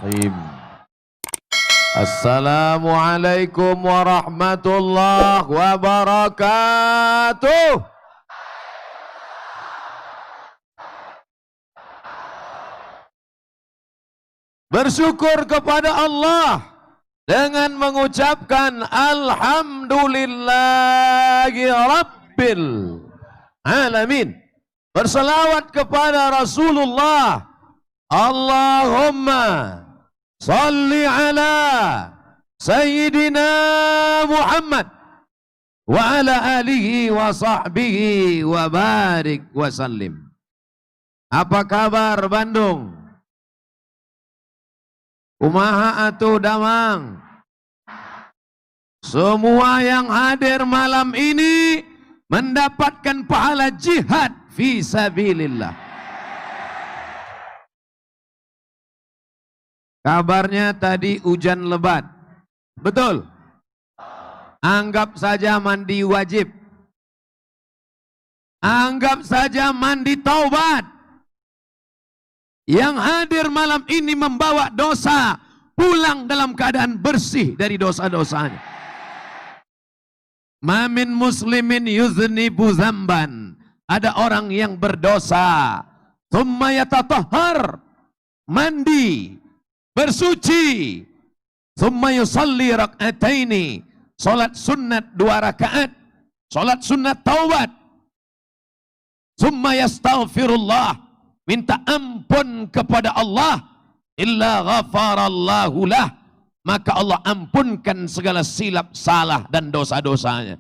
Bismillahirrahmanirrahim. Assalamualaikum warahmatullahi wabarakatuh. Bersyukur kepada Allah dengan mengucapkan alhamdulillahi rabbil alamin. Berselawat kepada Rasulullah. Allahumma salli ala Sayyidina Muhammad wa ala alihi wa sahbihi wa barik wa sallim. Apa kabar Bandung? Kumaha atuh damang? Semua yang hadir malam ini mendapatkan pahala jihad fi sabilillah. Kabarnya tadi hujan lebat. Betul? Anggap saja mandi wajib. Anggap saja mandi taubat. Yang hadir malam ini membawa dosa, pulang dalam keadaan bersih dari dosa-dosanya. Mamin muslimin yuznibu zamban. Ada orang yang berdosa, thumma yatatahhar, mandi, bersuci, thumma yusalli rak'ataini, salat sunnat 2 rakaat, salat sunnat taubat, thumma yastaghfirullah, minta ampun kepada Allah, illa ghafarallahu lah, maka Allah ampunkan segala silap salah dan dosa-dosanya.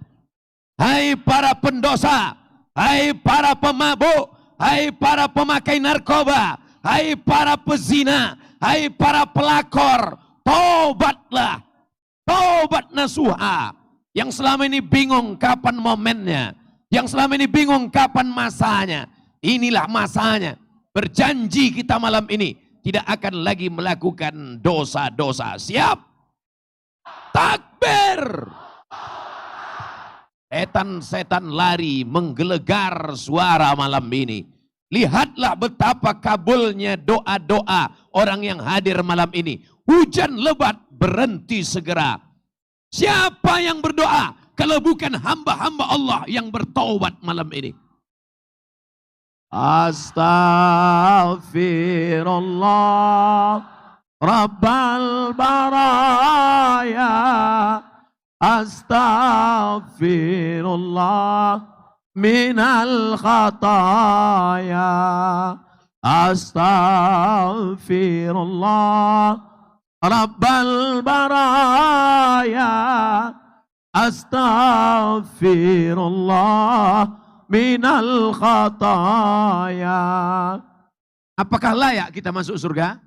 Hai para pendosa, hai para pemabuk, hai para pemakai narkoba, hai para pezina, hai para pelakor, taubatlah, taubat nasuha. Yang selama ini bingung kapan momennya, yang selama ini bingung kapan masanya, inilah masanya. Berjanji kita malam ini tidak akan lagi melakukan dosa-dosa. Siap? Takbir! Setan-setan lari menggelegar suara malam ini. Lihatlah betapa kabulnya doa-doa orang yang hadir malam ini. Hujan lebat berhenti segera. Siapa yang berdoa kalau bukan hamba-hamba Allah yang bertaubat malam ini? Astaghfirullah Rabbal baraya. Astaghfirullah minal khataya. Astaghfirullah Rabbal baraya. Astaghfirullah minal khataya. Apakah layak kita masuk surga?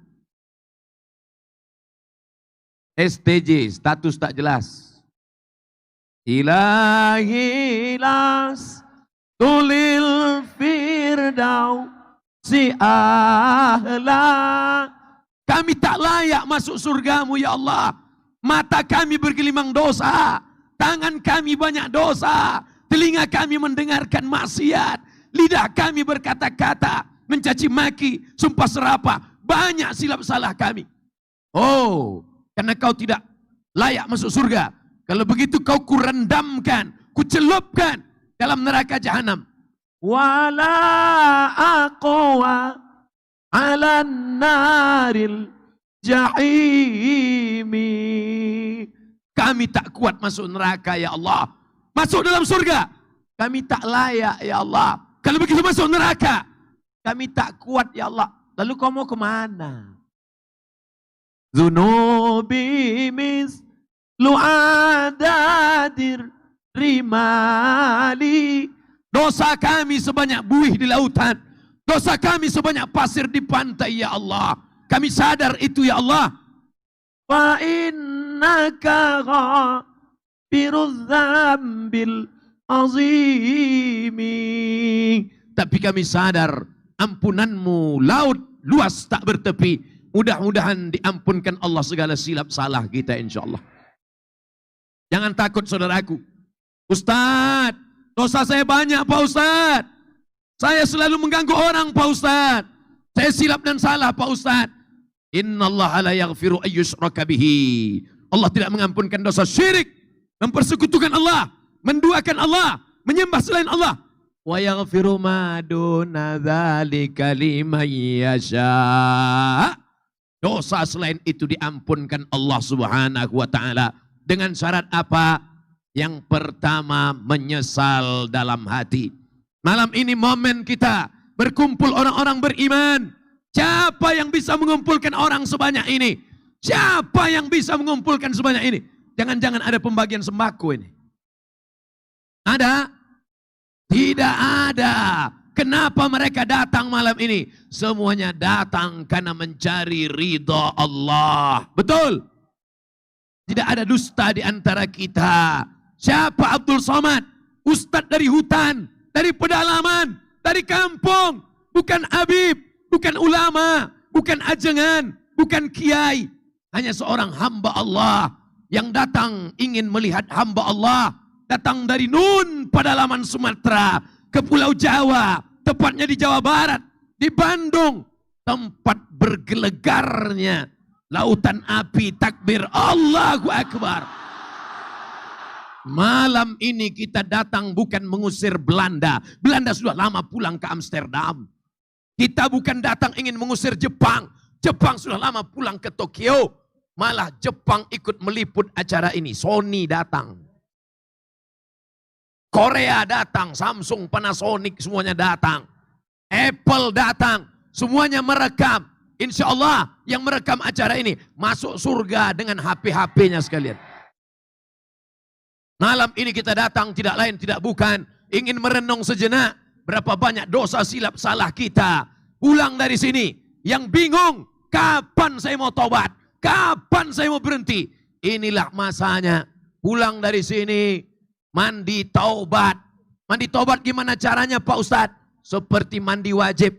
STJ, status tak jelas. Ilahi las tulil firdaus si ahla. Kami tak layak masuk surgamu ya Allah. Mata kami bergelimang dosa, tangan kami banyak dosa, telinga kami mendengarkan maksiat, lidah kami berkata-kata, mencaci maki, sumpah serapah, banyak silap salah kami. Oh, karena kau tidak layak masuk surga. Kalau begitu kau kurendamkan, kucelupkan dalam neraka jahanam. Wala aqwa ala naril jahimi. Kami tak kuat masuk neraka ya Allah. Masuk dalam surga, kami tak layak ya Allah. Kalau begitu masuk neraka, kami tak kuat ya Allah. Lalu kau mau kemana? Zunubi mislu adadir rimali. Dosa kami sebanyak buih di lautan. Dosa kami sebanyak pasir di pantai ya Allah. Kami sadar itu ya Allah. Fa innaka ghafirudz dzambil azimi. Tapi kami sadar ampunanmu laut luas tak bertepi. Mudah-mudahan diampunkan Allah segala silap salah kita insya Allah. Jangan takut saudaraku. Ustadz, dosa saya banyak Pak Ustadz. Saya selalu mengganggu orang Pak Ustadz. Saya silap dan salah Pak Ustadz. Innallaha la yaghfiru ayyushraka bihi. Allah tidak mengampunkan dosa syirik, mempersekutukan Allah, menduakan Allah, menyembah selain Allah. Wa yaghfiru ma duna dzalika liman yasha. Dosa selain itu diampunkan Allah Subhanahu wa taala dengan syarat apa? Yang pertama, menyesal dalam hati. Malam ini momen kita berkumpul orang-orang beriman. Siapa yang bisa mengumpulkan orang sebanyak ini? Siapa yang bisa mengumpulkan sebanyak ini? Jangan-jangan ada pembagian sembako ini. Ada? Tidak ada. Kenapa mereka datang malam ini? Semuanya datang karena mencari ridha Allah. Betul? Tidak ada dusta di antara kita. Siapa Abdul Somad? Ustadz dari hutan, dari pedalaman, dari kampung. Bukan Habib, bukan ulama, bukan ajengan, bukan kiai. Hanya seorang hamba Allah yang datang ingin melihat hamba Allah. Datang dari Nun, pedalaman Sumatera, ke Pulau Jawa, tepatnya di Jawa Barat, di Bandung. Tempat bergelegarnya lautan api, takbir, Allahu Akbar. Malam ini kita datang bukan mengusir Belanda. Belanda sudah lama pulang ke Amsterdam. Kita bukan datang ingin mengusir Jepang. Jepang sudah lama pulang ke Tokyo. Malah Jepang ikut meliput acara ini. Sony datang. Korea datang. Samsung, Panasonic semuanya datang. Apple datang. Semuanya merekam. Insya Allah yang merekam acara ini masuk surga dengan HP-HP-nya sekalian. Malam ini kita datang tidak lain tidak bukan ingin merenung sejenak berapa banyak dosa silap salah kita. Pulang dari sini yang bingung kapan saya mau tobat, kapan saya mau berhenti. Inilah masanya. Pulang dari sini mandi taubat. Mandi taubat gimana caranya Pak Ustadz? Seperti mandi wajib.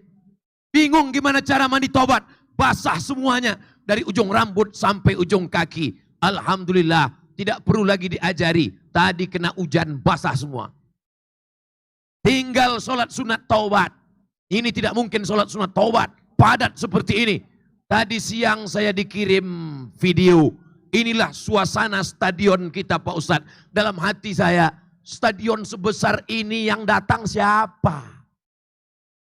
Bingung gimana cara mandi taubat? Basah semuanya dari ujung rambut sampai ujung kaki. Alhamdulillah tidak perlu lagi diajari. Tadi kena hujan basah semua. Tinggal sholat sunat taubat. Ini tidak mungkin sholat sunat taubat. Padat seperti ini. Tadi siang saya dikirim video. Inilah suasana stadion kita Pak Ustadz. Dalam hati saya, stadion sebesar ini yang datang siapa?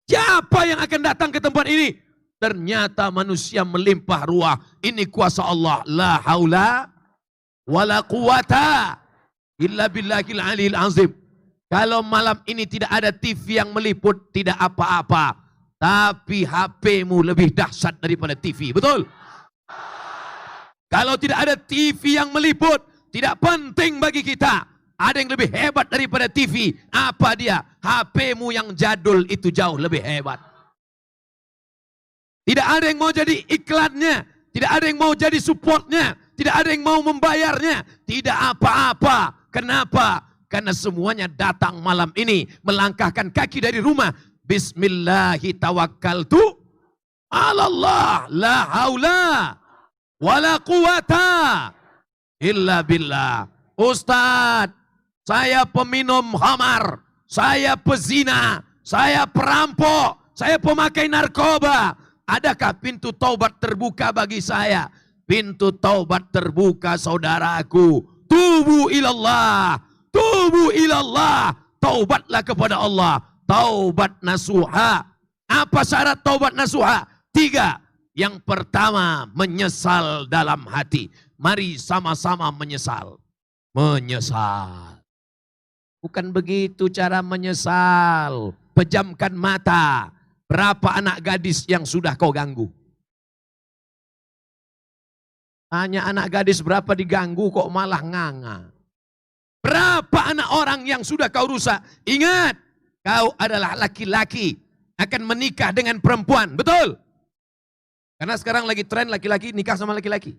Siapa yang akan datang ke tempat ini? Ternyata manusia melimpah ruah. Ini kuasa Allah. La haula wala quwata illa billahil aliyil azim. Kalau malam ini tidak ada TV yang meliput, tidak apa-apa. Tapi HP-mu lebih dahsyat daripada TV. Betul? Kalau tidak ada TV yang meliput, tidak penting bagi kita. Ada yang lebih hebat daripada TV. Apa dia? HP-mu yang jadul itu jauh lebih hebat. Tidak ada yang mau jadi iklannya. Tidak ada yang mau jadi supportnya. Tidak ada yang mau membayarnya. Tidak apa-apa. Kenapa? Karena semuanya datang malam ini. Melangkahkan kaki dari rumah. Bismillahi tawakkaltu ala Allah. La haula wala quwata illa billah. Ustadz, saya peminum khamar. Saya pezina. Saya perampok. Saya pemakai narkoba. Adakah pintu taubat terbuka bagi saya? Pintu taubat terbuka saudaraku. Tubu ilallah. Tubu ilallah. Taubatlah kepada Allah. Taubat nasuha. Apa syarat taubat nasuha? 3. Yang pertama, menyesal dalam hati. Mari sama-sama menyesal. Menyesal. Bukan begitu cara menyesal. Pejamkan mata. Berapa anak gadis yang sudah kau ganggu? Tanya anak gadis berapa diganggu kok malah nganga. Berapa anak orang yang sudah kau rusak? Ingat, kau adalah laki-laki. Akan menikah dengan perempuan. Betul? Karena sekarang lagi tren laki-laki nikah sama laki-laki.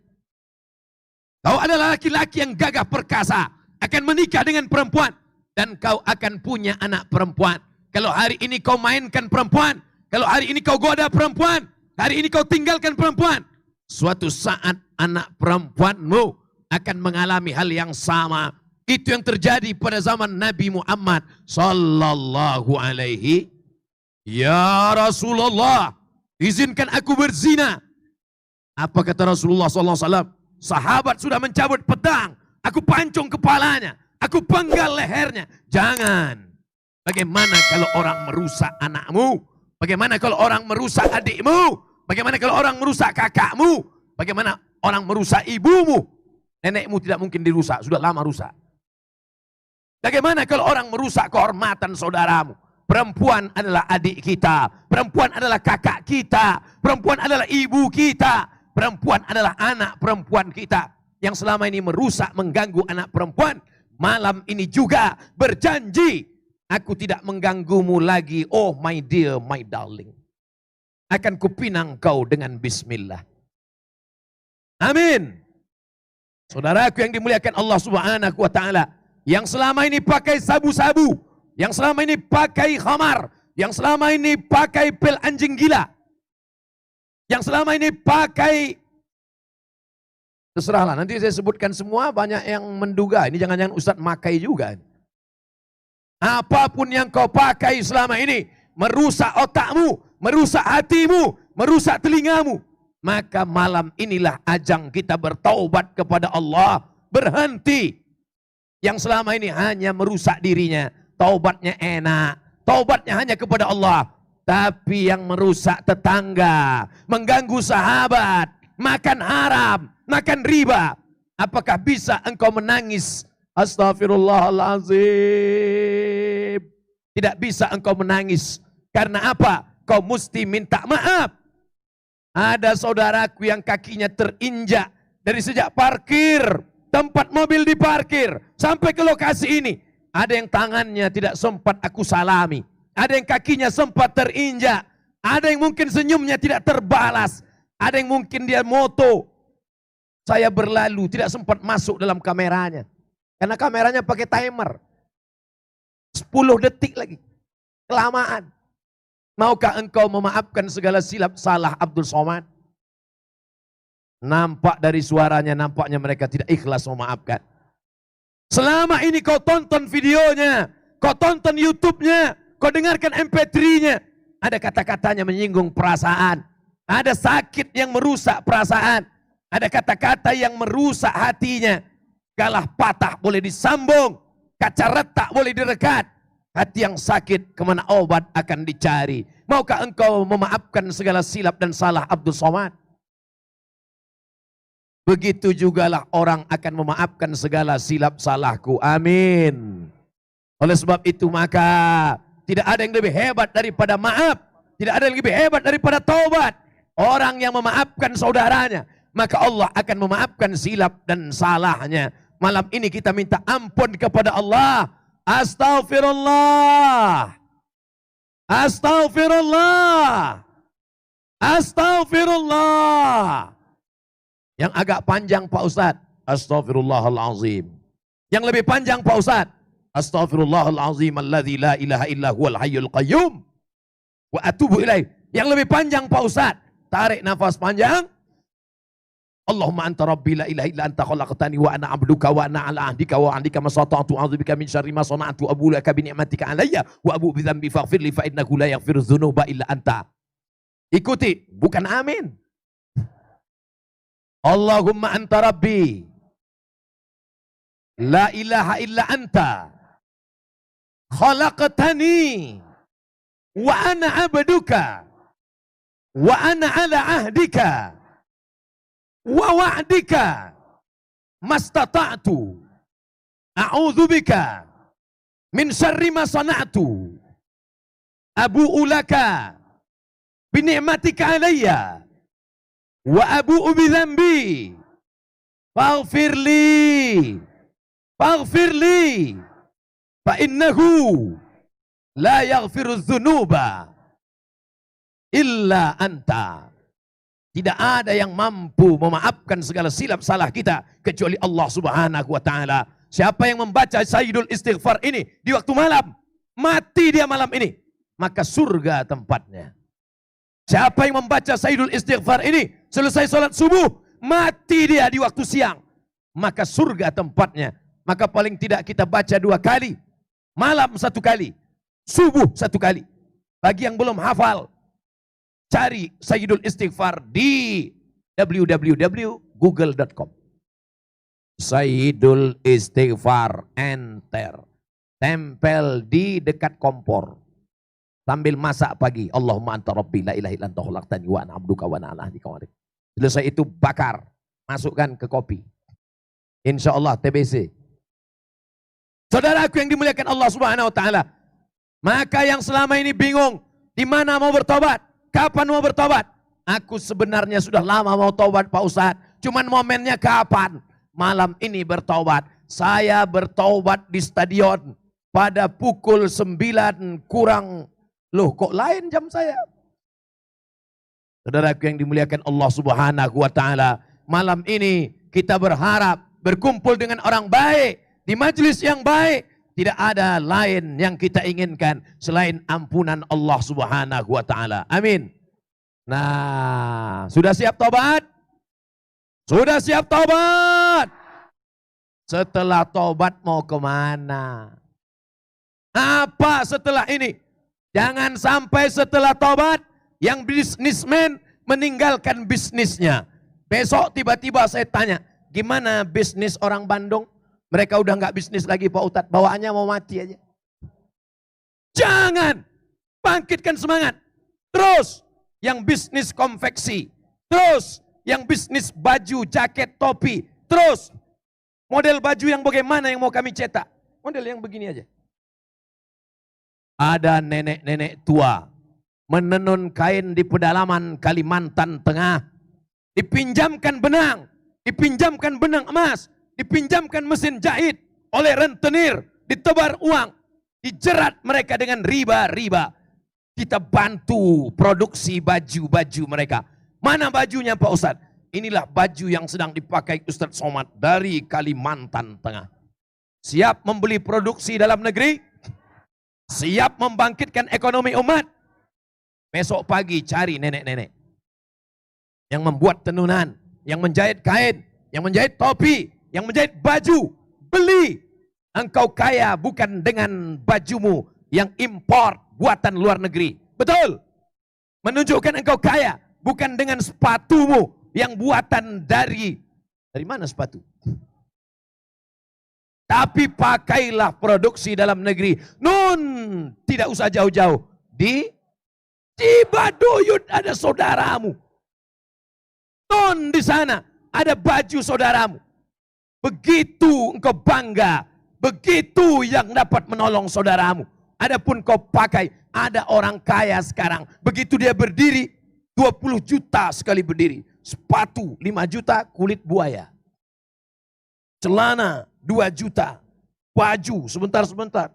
Kau adalah laki-laki yang gagah perkasa. Akan menikah dengan perempuan. Dan kau akan punya anak perempuan. Kalau hari ini kau mainkan perempuan. Kalau hari ini kau goda perempuan. Hari ini kau tinggalkan perempuan. Suatu saat anak perempuanmu akan mengalami hal yang sama. Itu yang terjadi pada zaman Nabi Muhammad sallallahu alaihi. Ya Rasulullah, izinkan aku berzina. Apa kata Rasulullah SAW? Sahabat sudah mencabut pedang, aku pancung kepalanya, aku penggal lehernya. Jangan. Bagaimana kalau orang merusak anakmu? Bagaimana kalau orang merusak adikmu? Bagaimana kalau orang merusak kakakmu? Bagaimana orang merusak ibumu? Nenekmu tidak mungkin dirusak, sudah lama rusak. Bagaimana kalau orang merusak kehormatan saudaramu? Perempuan adalah adik kita, perempuan adalah kakak kita, perempuan adalah ibu kita, perempuan adalah anak perempuan kita. Yang selama ini merusak, mengganggu anak perempuan, malam ini juga berjanji, aku tidak mengganggumu lagi, oh my dear, my darling. Akan kupinang kau dengan bismillah. Amin. Saudaraku yang dimuliakan Allah Subhanahu wa Ta'ala, yang selama ini pakai sabu-sabu, yang selama ini pakai khamar, yang selama ini pakai pil anjing gila, yang selama ini pakai, terserahlah, nanti saya sebutkan semua, banyak yang menduga, ini jangan-jangan Ustadz makai juga. Apapun yang kau pakai selama ini, merusak otakmu, merusak hatimu, merusak telingamu, maka malam inilah ajang kita bertaubat kepada Allah. Berhenti. Yang selama ini hanya merusak dirinya, taubatnya enak, taubatnya hanya kepada Allah. Tapi yang merusak tetangga, mengganggu sahabat, makan haram, makan riba, apakah bisa engkau menangis? Astaghfirullahaladzim. Tidak bisa engkau menangis. Karena apa? Kau mesti minta maaf. Ada saudaraku yang kakinya terinjak dari sejak parkir, tempat mobil diparkir, sampai ke lokasi ini. Ada yang tangannya tidak sempat aku salami. Ada yang kakinya sempat terinjak. Ada yang mungkin senyumnya tidak terbalas. Ada yang mungkin dia moto. Saya berlalu, tidak sempat masuk dalam kameranya. Karena kameranya pakai timer. 10 detik lagi. Kelamaan. Maukah engkau memaafkan segala silap salah Abdul Somad? Nampak dari suaranya, nampaknya mereka tidak ikhlas memaafkan. Selama ini kau tonton videonya, kau tonton YouTube-nya, kau dengarkan MP3-nya. Ada kata-katanya menyinggung perasaan. Ada sakit yang merusak perasaan. Ada kata-kata yang merusak hatinya. Galah patah boleh disambung, kaca retak boleh direkat. Hati yang sakit, kemana obat akan dicari? Maukah engkau memaafkan segala silap dan salah Abdul Somad? Begitu jugalah orang akan memaafkan segala silap salahku. Amin. Oleh sebab itu maka tidak ada yang lebih hebat daripada maaf. Tidak ada yang lebih hebat daripada taubat. Orang yang memaafkan saudaranya, maka Allah akan memaafkan silap dan salahnya. Malam ini kita minta ampun kepada Allah. Astaghfirullah. Astaghfirullah. Astaghfirullah. Yang agak panjang Pak Ustadz, astaghfirullahalazim. Yang lebih panjang Pak Ustadz, astaghfirullahalazim alladzi la ilaha illa huwal hayyul qayyum wa atubu ilaih. Yang lebih panjang Pak Ustadz, tarik nafas panjang. Allahumma anta rabbi la ilaha illa anta khalaqtani wa ana abduka wa ana ala ahdika wa ahdika masata'tu a'udzubika min syarri ma sana'tu abu laka bi ni'matika alayya wa abu bi dzambi faghfir li fa innahu la yaghfiru dzunuba illa anta. Ikuti, bukan amin. Allahumma anta rabbi la ilaha illa anta khalaqtani wa ana abduka wa ana ala ahdika wa wa'dika mastata'tu a'udzubika min syarri ma sana'tu abu'u laka bi ni'matika alayya wa abu'u bi dzambi faghfir li fa innahu la yaghfiru dzunuba illa anta. Tidak ada yang mampu memaafkan segala silap salah kita kecuali Allah Subhanahu wa Ta'ala. Siapa yang membaca Sayyidul Istighfar ini di waktu malam, mati dia malam ini, maka surga tempatnya. Siapa yang membaca Sayyidul Istighfar ini selesai sholat subuh, mati dia di waktu siang, maka surga tempatnya. Maka paling tidak kita baca 2 kali, malam 1 kali, subuh 1 kali. Bagi yang belum hafal, cari Sayyidul Istighfar di www.google.com. Sayyidul Istighfar, enter. Tempel di dekat kompor. Sambil masak pagi. Allahumma anta rabbi la ilaha illa anta khalaqtani wa ana abduka wa ana ala ahdika wa wa'dika. Selesai itu bakar. Masukkan ke kopi. Insya Allah TBC. Saudaraku yang dimuliakan Allah Subhanahu wa taala. Maka yang selama ini bingung, di mana mau bertobat? Kapan mau bertobat? Aku sebenarnya sudah lama mau tobat Pak Ustadz. Cuman momennya kapan? Malam ini bertobat. Saya bertobat di stadion pada pukul 9 kurang. Loh kok lain jam saya? Saudaraku yang dimuliakan Allah Subhanahu wa taala. Malam ini kita berharap berkumpul dengan orang baik. Di majelis yang baik. Tidak ada lain yang kita inginkan selain ampunan Allah Subhanahu wa taala. Amin. Nah, sudah siap tobat? Sudah siap tobat? Setelah tobat mau kemana? Apa setelah ini? Jangan sampai setelah tobat yang bisnismen meninggalkan bisnisnya. Besok tiba-tiba saya tanya, gimana bisnis orang Bandung? Mereka udah nggak bisnis lagi Pak Ustadz, bawaannya mau mati aja. Jangan, bangkitkan semangat. Terus yang bisnis konveksi, terus yang bisnis baju, jaket, topi, terus model baju yang bagaimana yang mau kami cetak? Model yang begini aja. Ada nenek-nenek tua menenun kain di pedalaman Kalimantan Tengah. Dipinjamkan benang emas, dipinjamkan mesin jahit oleh rentenir, ditebar uang, dijerat mereka dengan riba-riba. Kita bantu produksi baju-baju mereka. Mana bajunya Pak Ustadz? Inilah baju yang sedang dipakai Ustadz Somad dari Kalimantan Tengah. Siap membeli produksi dalam negeri? Siap membangkitkan ekonomi umat? Besok pagi cari nenek-nenek yang membuat tenunan, yang menjahit kain, yang menjahit topi, yang menjahit baju. Beli. Engkau kaya bukan dengan bajumu yang impor buatan luar negeri. Betul. Menunjukkan engkau kaya bukan dengan sepatumu yang buatan dari mana sepatu? Tapi pakailah produksi dalam negeri. Tidak usah jauh-jauh. Di Cibaduyut ada saudaramu. Di sana ada baju saudaramu. Begitu engkau bangga, begitu yang dapat menolong saudaramu. Adapun kau pakai, ada orang kaya sekarang, begitu dia berdiri, 20 juta sekali berdiri. Sepatu 5 juta, kulit buaya. Celana 2 juta. Baju sebentar-sebentar.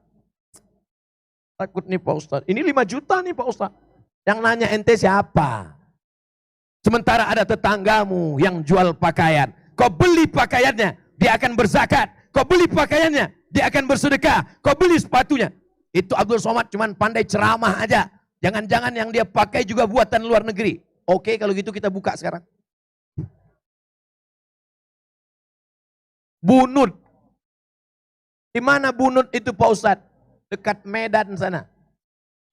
Takut nih Pak Ustadz. Ini 5 juta nih Pak Ustadz. Yang nanya ente siapa? Sementara ada tetanggamu yang jual pakaian. Kau beli pakaiannya, dia akan berzakat. Kau beli pakaiannya, dia akan bersedekah. Kau beli sepatunya. Itu Abdul Somad cuman pandai ceramah aja. Jangan-jangan yang dia pakai juga buatan luar negeri. Oke, kalau gitu kita buka sekarang. Bunut. Di mana bunut itu Pak Ustadz? Dekat Medan sana.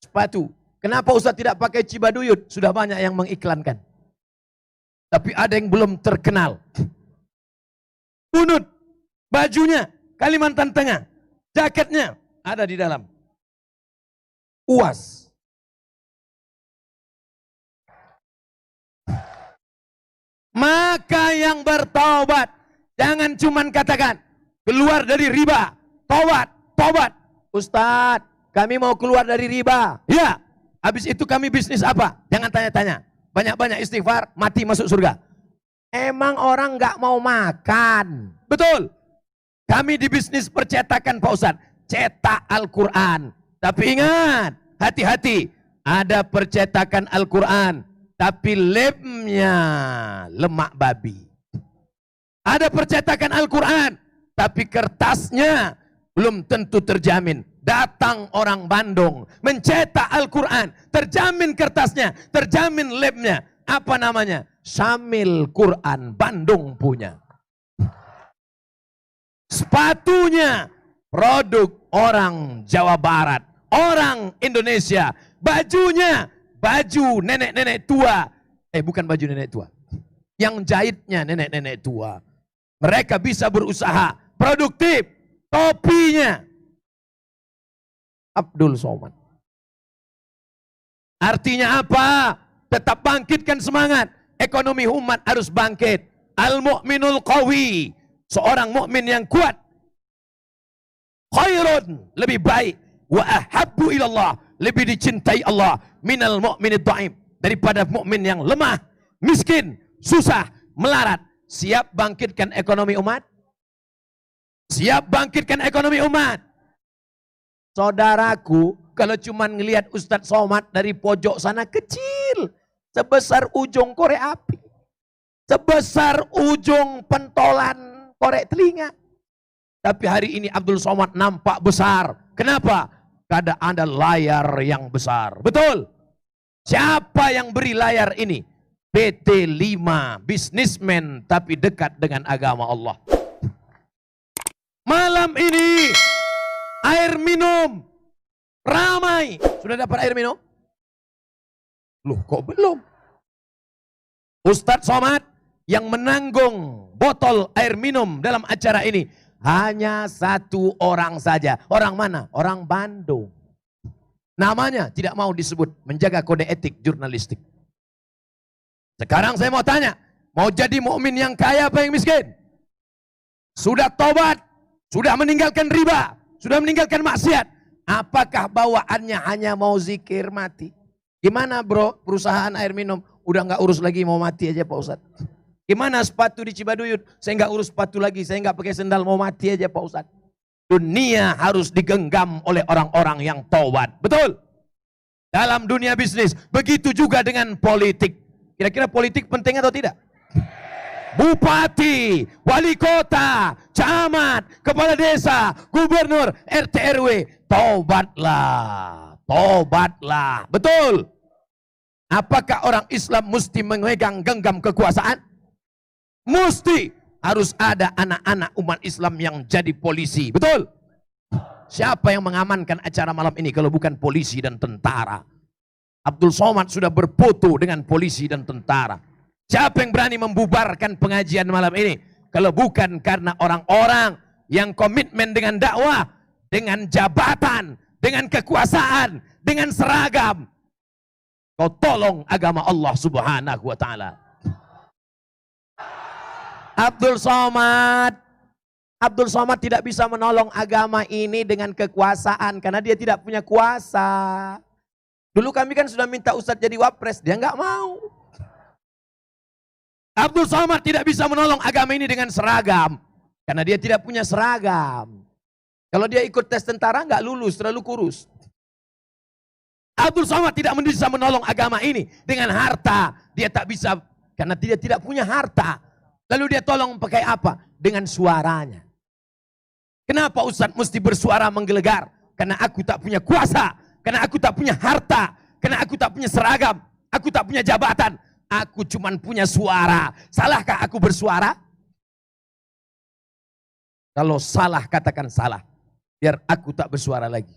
Sepatu. Kenapa Ustadz tidak pakai Cibaduyut? Sudah banyak yang mengiklankan. Tapi ada yang belum terkenal. Bunut. Bajunya Kalimantan Tengah. Jaketnya ada di dalam. UAS. Maka yang bertaubat, jangan cuman katakan keluar dari riba. Tobat. Ustadz, kami mau keluar dari riba. Ya, habis itu kami bisnis apa? Jangan tanya-tanya. Banyak-banyak istighfar, mati masuk surga. Emang orang nggak mau makan. Betul. Kami di bisnis percetakan Pak Ustadz. Cetak Al-Quran. Tapi ingat, hati-hati. Ada percetakan Al-Quran. Tapi lemnya lemak babi. Ada percetakan Al-Quran. Tapi kertasnya belum tentu terjamin. Datang orang Bandung, mencetak Al-Quran, terjamin kertasnya, terjamin lemnya. Apa namanya? Syamil Quran, Bandung punya. Sepatunya, produk orang Jawa Barat, orang Indonesia. Bajunya, baju nenek-nenek tua. Bukan baju nenek tua. yang jahitnya nenek-nenek tua. Mereka bisa berusaha, produktif, topinya Abdul Somad. Artinya apa? Tetap bangkitkan semangat. Ekonomi umat harus bangkit. Al-mu'minul qawi, seorang mukmin yang kuat, khairun, lebih baik, wa ahabbu ilallah, lebih dicintai Allah, minal mu'minid dha'im, daripada mukmin yang lemah, miskin, susah, melarat. Siap bangkitkan ekonomi umat? Siap bangkitkan ekonomi umat? Saudaraku, kalau cuman ngelihat Ustadz Somad dari pojok sana kecil, sebesar ujung korek api, sebesar ujung pentolan korek telinga. Tapi hari ini Abdul Somad nampak besar. Kenapa? Karena ada layar yang besar. Betul? Siapa yang beri layar ini? PT 5, bisnismen tapi dekat dengan agama Allah. Malam ini air minum ramai. Sudah dapat air minum? Loh, kok belum? Ustadz Somad yang menanggung botol air minum dalam acara ini hanya satu orang saja. Orang mana? Orang Bandung. Namanya tidak mau disebut, menjaga kode etik jurnalistik. Sekarang saya mau tanya, mau jadi mukmin yang kaya apa yang miskin? Sudah tobat, sudah meninggalkan riba, sudah meninggalkan maksiat. Apakah bawaannya hanya mau zikir mati? Gimana bro, perusahaan air minum udah nggak urus lagi, mau mati aja Pak Ustadz. Gimana sepatu di Cibaduyut, saya nggak urus sepatu lagi, saya nggak pakai sendal, mau mati aja Pak Ustadz. Dunia harus digenggam oleh orang-orang yang taubat. Betul? Dalam dunia bisnis, begitu juga dengan politik. Kira-kira politik penting atau tidak? Bupati, wali kota, camat, kepala desa, gubernur, RT RW, taubatlah, taubatlah. Betul? Apakah orang Islam mesti memegang genggam kekuasaan? Mesti. Harus ada anak-anak umat Islam yang jadi polisi. Betul? Siapa yang mengamankan acara malam ini kalau bukan polisi dan tentara? Abdul Somad sudah berfoto dengan polisi dan tentara. Siapa yang berani membubarkan pengajian malam ini kalau bukan karena orang-orang yang komitmen dengan dakwah, dengan jabatan, dengan kekuasaan, dengan seragam. Kau tolong agama Allah Subhanahu wa taala. Abdul Somad tidak bisa menolong agama ini dengan kekuasaan karena dia tidak punya kuasa. Dulu kami kan sudah minta Ustadz jadi wapres, dia nggak mau. Abdul Somad tidak bisa menolong agama ini dengan seragam karena dia tidak punya seragam. Kalau dia ikut tes tentara nggak lulus, terlalu kurus. Abdul Somad tidak bisa menolong agama ini dengan harta, dia tak bisa karena dia tidak punya harta. Lalu dia tolong pakai apa? Dengan suaranya. Kenapa Ustadz mesti bersuara menggelegar? Karena aku tak punya kuasa, karena aku tak punya harta, karena aku tak punya seragam, aku tak punya jabatan, aku cuman punya suara. Salahkah aku bersuara? Kalau salah katakan salah, biar aku tak bersuara lagi.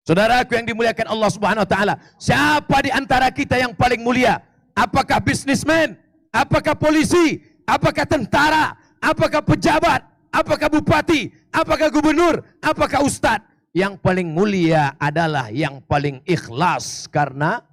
Saudaraku yang dimuliakan Allah Subhanahu wa taala, siapa di antara kita yang paling mulia? Apakah bisnismen? Apakah polisi? Apakah tentara? Apakah pejabat? Apakah bupati? Apakah gubernur? Apakah ustadz? Yang paling mulia adalah yang paling ikhlas karena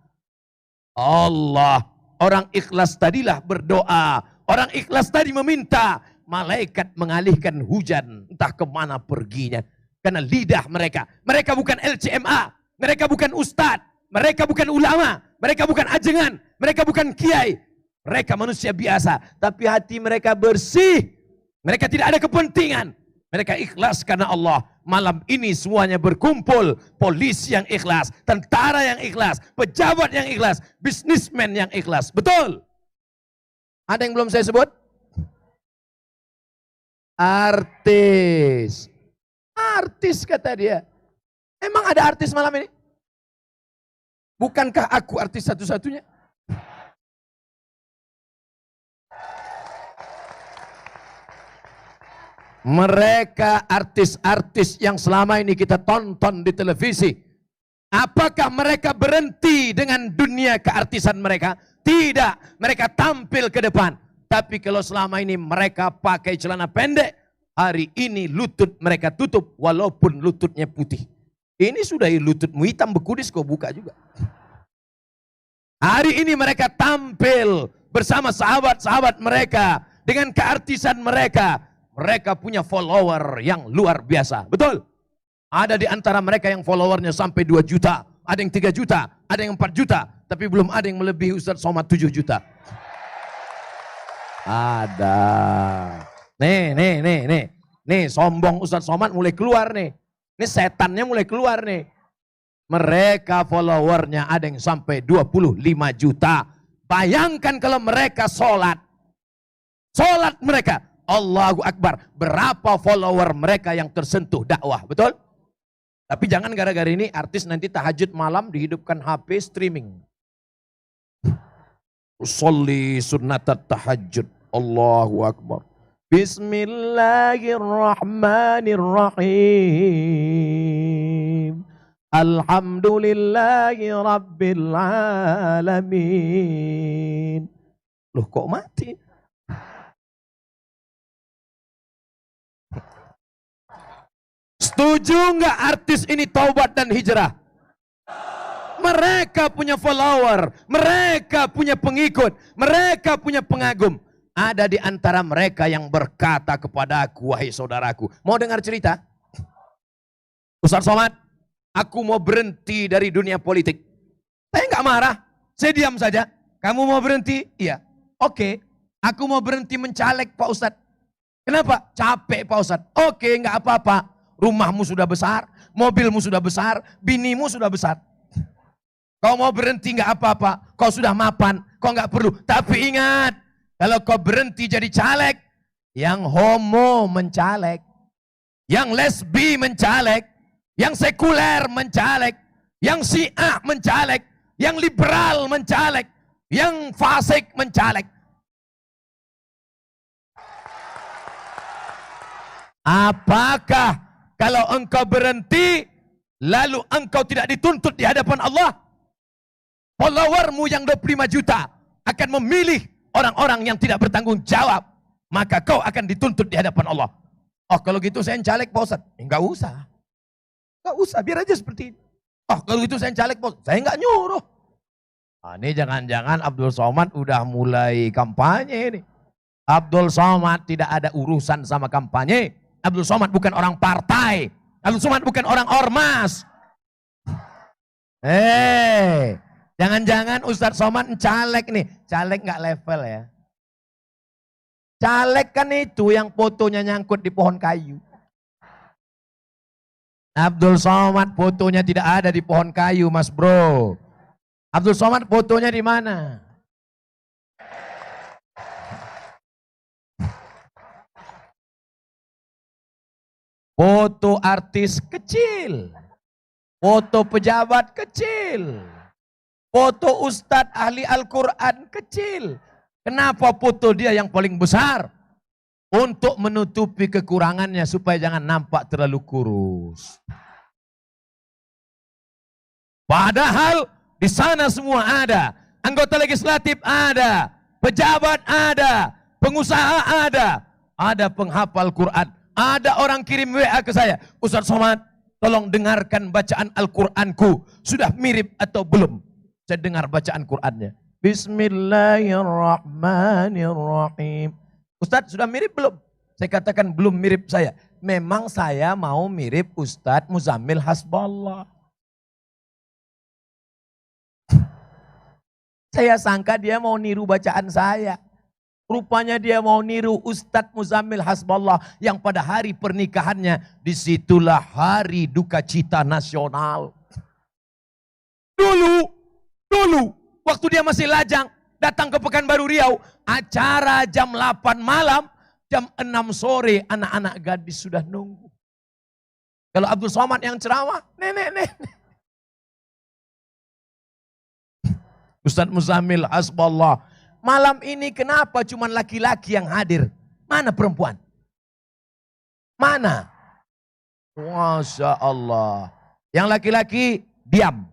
Allah. Orang ikhlas tadilah berdoa. Orang ikhlas tadi meminta malaikat mengalihkan hujan entah kemana perginya. Karena lidah mereka. Mereka bukan LCMA. Mereka bukan ustadz. Mereka bukan ulama. Mereka bukan ajengan. Mereka bukan kiai. Mereka manusia biasa. Tapi hati mereka bersih. Mereka tidak ada kepentingan. Mereka ikhlas karena Allah. Malam ini semuanya berkumpul. Polisi yang ikhlas. Tentara yang ikhlas. Pejabat yang ikhlas. Bisnismen yang ikhlas. Betul? Ada yang belum saya sebut? Artis. Artis kata dia. Emang ada artis malam ini? Bukankah aku artis satu-satunya? Mereka artis-artis yang selama ini kita tonton di televisi Apakah mereka berhenti dengan dunia keartisan mereka? Tidak, mereka tampil ke depan. Tapi kalau selama ini mereka pakai celana pendek, hari ini lutut mereka tutup walaupun lututnya putih. Ini sudah lututmu hitam bekudis kau buka juga. Hari ini mereka tampil bersama sahabat-sahabat mereka dengan keartisan mereka. Mereka punya follower yang luar biasa. Betul? Ada di antara mereka yang followernya sampai 2 juta. Ada yang 3 juta, ada yang 4 juta. Tapi belum ada yang melebihi Ustaz Somad 7 juta. Ada. Nih sombong Ustaz Somad mulai keluar nih. Ini setannya mulai keluar nih. Mereka followernya ada yang sampai 25 juta. Bayangkan kalau mereka sholat. Sholat mereka. Allahu Akbar. Berapa follower mereka yang tersentuh dakwah. Betul? Tapi jangan gara-gara ini artis nanti tahajud malam dihidupkan HP streaming. Usolli sunnatat tahajud. Allahu Akbar. Bismillahirrahmanirrahim. Alhamdulillahi Rabbil Alamin. Loh kok mati? Setuju nggak artis ini taubat dan hijrah? Mereka punya follower, mereka punya pengikut, mereka punya pengagum. Ada di antara mereka yang berkata kepadaku, wahai saudaraku, mau dengar cerita? Ustaz Somad, aku mau berhenti dari dunia politik. Saya nggak marah, saya diam saja. Kamu mau berhenti? Iya. Oke, aku mau berhenti mencalek Pak Ustadz. Kenapa? Capek Pak Ustadz. Oke, nggak apa-apa. Rumahmu sudah besar, mobilmu sudah besar, binimu sudah besar. Kau mau berhenti nggak apa-apa. Kau sudah mapan, kau nggak perlu. Tapi ingat, kalau kau berhenti jadi caleg, yang homo mencalek, yang lesbi mencalek, yang sekuler mencalek, yang syiah mencalek, yang liberal mencalek, yang fasik mencalek. Apakah kalau engkau berhenti, lalu engkau tidak dituntut di hadapan Allah? Followermu yang 25 juta akan memilih orang-orang yang tidak bertanggung jawab. Maka kau akan dituntut di hadapan Allah. Oh kalau gitu saya caleg Pak Ustadz. Enggak usah. Enggak usah, biar aja seperti ini. Oh kalau gitu saya caleg Pak Ustadz. Saya enggak nyuruh. Nah, ini jangan-jangan Abdul Somad udah mulai kampanye ini. Abdul Somad tidak ada urusan sama kampanye. Abdul Somad bukan orang partai. Abdul Somad bukan orang ormas. Jangan-jangan Ustadz Somad caleg nih. Caleg nggak level ya. Caleg kan itu yang fotonya nyangkut di pohon kayu. Abdul Somad fotonya tidak ada di pohon kayu, Mas Bro. Abdul Somad fotonya di mana? Foto artis kecil. Foto pejabat kecil. Foto ustadz ahli Al-Quran kecil. Kenapa foto dia yang paling besar? Untuk menutupi kekurangannya supaya jangan nampak terlalu kurus. Padahal di sana semua ada. Anggota legislatif ada. Pejabat ada. Pengusaha ada. Ada penghafal Quran. Ada orang kirim WA ke saya. Ustaz Somad, tolong dengarkan bacaan Al-Quranku. Sudah mirip atau belum? Saya dengar bacaan Qurannya. Bismillahirrahmanirrahim. Ustadz sudah mirip belum? Saya katakan belum mirip saya. Memang saya mau mirip Ustadz Muzammil Hasballah. Saya sangka dia mau niru bacaan saya. Rupanya dia mau niru Ustadz Muzammil Hasballah yang pada hari pernikahannya disitulah hari duka cita nasional. Dulu, waktu dia masih lajang, datang ke Pekanbaru Riau, acara jam 8 malam, jam 6 sore anak-anak gadis sudah nunggu. Kalau Abdul Somad yang ceramah, nenek. Ustadz Muzammil Hasballah, malam ini kenapa cuma laki-laki yang hadir? Mana perempuan? Mana? Masya Allah. Yang laki-laki diam.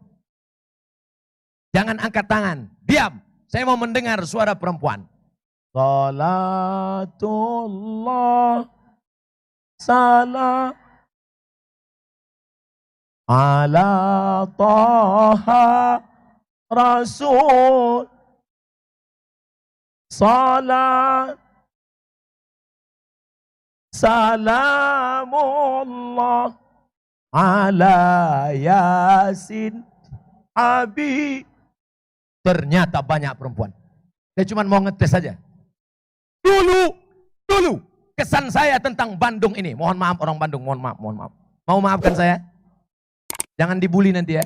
Jangan angkat tangan, diam. Saya mau mendengar suara perempuan. Salatullah salam ala taha rasul salat salamullah ala yasin abi. Ternyata banyak perempuan. Saya cuma mau ngetes saja. Dulu kesan saya tentang Bandung ini. Mohon maaf orang Bandung, mohon maaf. Mau maafkan saya? Jangan dibully nanti ya.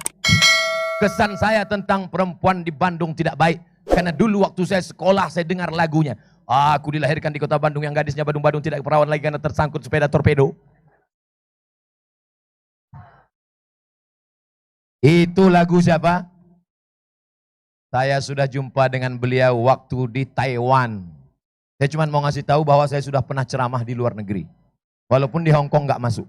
Kesan saya tentang perempuan di Bandung tidak baik. Karena dulu waktu saya sekolah saya dengar lagunya. Aku dilahirkan di kota Bandung yang gadisnya badung-badung tidak perawan lagi karena tersangkut sepeda torpedo. Itu lagu siapa? Saya sudah jumpa dengan beliau waktu di Taiwan. Saya cuma mau ngasih tahu bahwa saya sudah pernah ceramah di luar negeri. Walaupun di Hong Kong nggak masuk.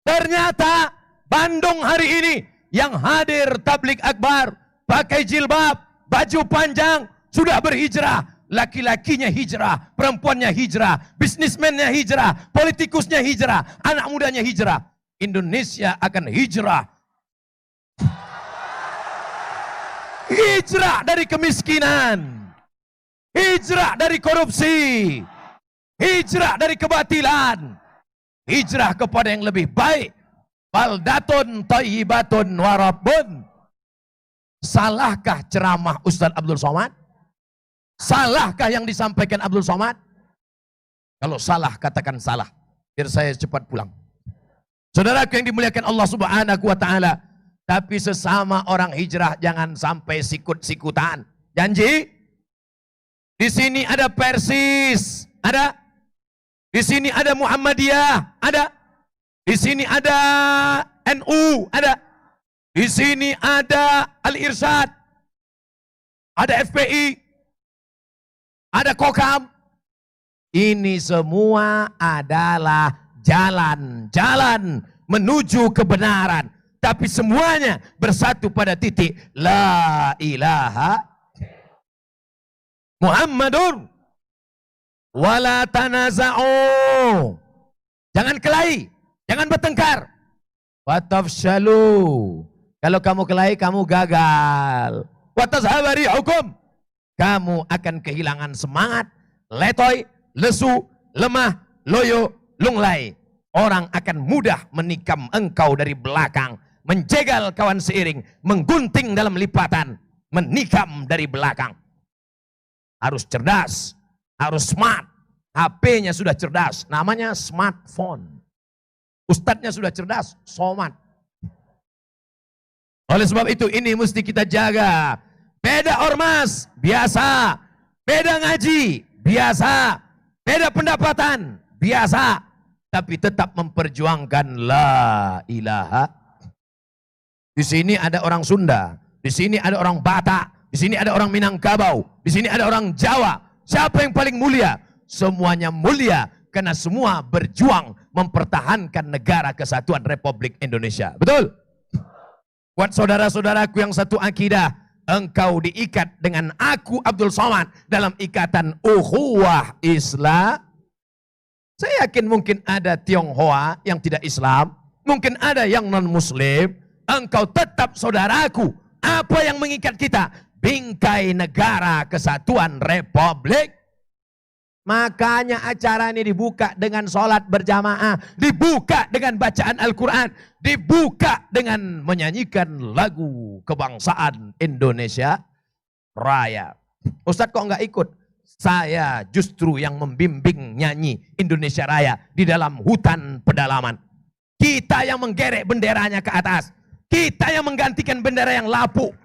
Ternyata Bandung hari ini yang hadir tablik akbar, pakai jilbab, baju panjang, sudah berhijrah. Laki-lakinya hijrah, perempuannya hijrah, bisnismennya hijrah, politikusnya hijrah, anak mudanya hijrah. Indonesia akan hijrah. Hijrah dari kemiskinan, hijrah dari korupsi, hijrah dari kebatilan, hijrah kepada yang lebih baik. Baldatun thayyibatun warabbun. Salahkah ceramah Ustaz Abdul Somad? Salahkah yang disampaikan Abdul Somad? Kalau salah katakan salah, biar saya cepat pulang. Saudaraku yang dimuliakan Allah Subhanahu wa taala, tapi sesama orang hijrah jangan sampai sikut-sikutan. Janji? Di sini ada Persis, ada. Di sini ada Muhammadiyah, ada. Di sini ada NU, ada. Di sini ada Al-Irsyad, ada FPI, ada Kokam. Ini semua adalah jalan-jalan menuju kebenaran. Tapi semuanya bersatu pada titik La ilaha Muhammadur wala tanaza'u. Jangan kelahi, jangan bertengkar. Watafshalu. Kalau kamu kelahi, kamu gagal. Watazhabari hukum. Kamu akan kehilangan semangat, letoy, lesu, lemah, loyo, lunglai. Orang akan mudah menikam engkau dari belakang, menjegal kawan seiring, menggunting dalam lipatan, menikam dari belakang. Harus cerdas, harus smart. HP-nya sudah cerdas, namanya smartphone. Ustadznya sudah cerdas, somad. Oleh sebab itu ini mesti kita jaga. Beda ormas, biasa. Beda ngaji, biasa. Beda pendapatan, biasa. Tapi tetap memperjuangkan la ilaha. Di sini ada orang Sunda, di sini ada orang Batak, di sini ada orang Minangkabau, di sini ada orang Jawa. Siapa yang paling mulia? Semuanya mulia karena semua berjuang mempertahankan negara kesatuan Republik Indonesia. Betul? Buat saudara-saudaraku yang satu akidah, engkau diikat dengan aku Abdul Somad dalam ikatan ukhuwah Islam. Saya yakin mungkin ada Tionghoa yang tidak Islam, mungkin ada yang non-Muslim. Engkau tetap saudaraku. Apa yang mengikat kita? Bingkai negara kesatuan Republik. Makanya acara ini dibuka dengan sholat berjamaah, dibuka dengan bacaan Al-Quran, dibuka dengan menyanyikan lagu kebangsaan Indonesia Raya. Ustadz kok nggak ikut? Saya justru yang membimbing nyanyi Indonesia Raya di dalam hutan pedalaman. Kita yang menggerek benderanya ke atas, kita yang menggantikan bendera yang lapuk.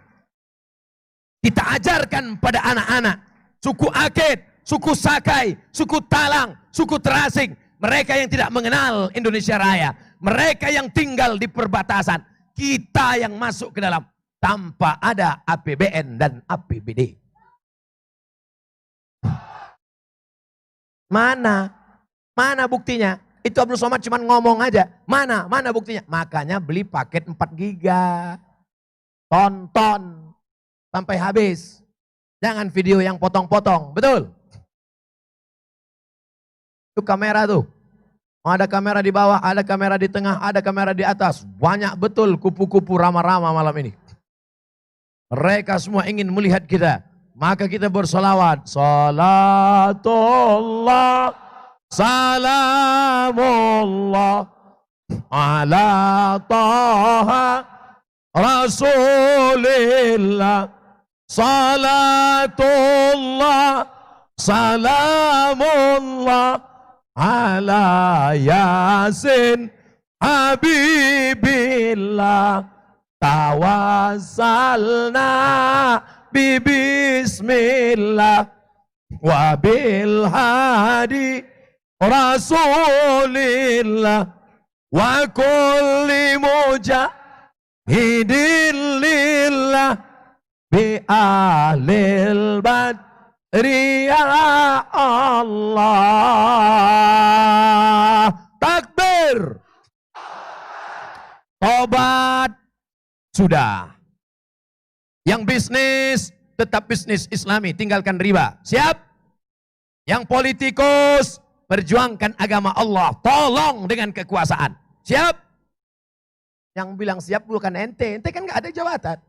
Kita ajarkan pada anak-anak suku Aked, suku Sakai, suku Talang, suku Terasing, mereka yang tidak mengenal Indonesia Raya, mereka yang tinggal di perbatasan, kita yang masuk ke dalam tanpa ada APBN dan APBD. Mana buktinya? Itu Abdul Somad cuma ngomong aja. Mana buktinya? Makanya beli paket 4 giga. Tonton sampai habis. Jangan video yang potong-potong. Betul? Itu kamera tuh. Ada kamera di bawah, ada kamera di tengah, ada kamera di atas. Banyak betul kupu-kupu rama-rama malam ini. Mereka semua ingin melihat kita. Maka kita bersolawat. Salatullah, salamullah, ala taha rasulillah. Salatullah, salamullah, ala yasin habibillah. Tawassalna bismillah wa bil hadi rasulillah wa kulli mujahidin lillah bi ahlil badri ya Allah. Takbir. Tobat sudah. Yang bisnis tetap bisnis Islami, tinggalkan riba. Siap? Yang politikus perjuangkan agama Allah, tolong dengan kekuasaan. Siap? Yang bilang siap bukan ente kan gak ada jabatan.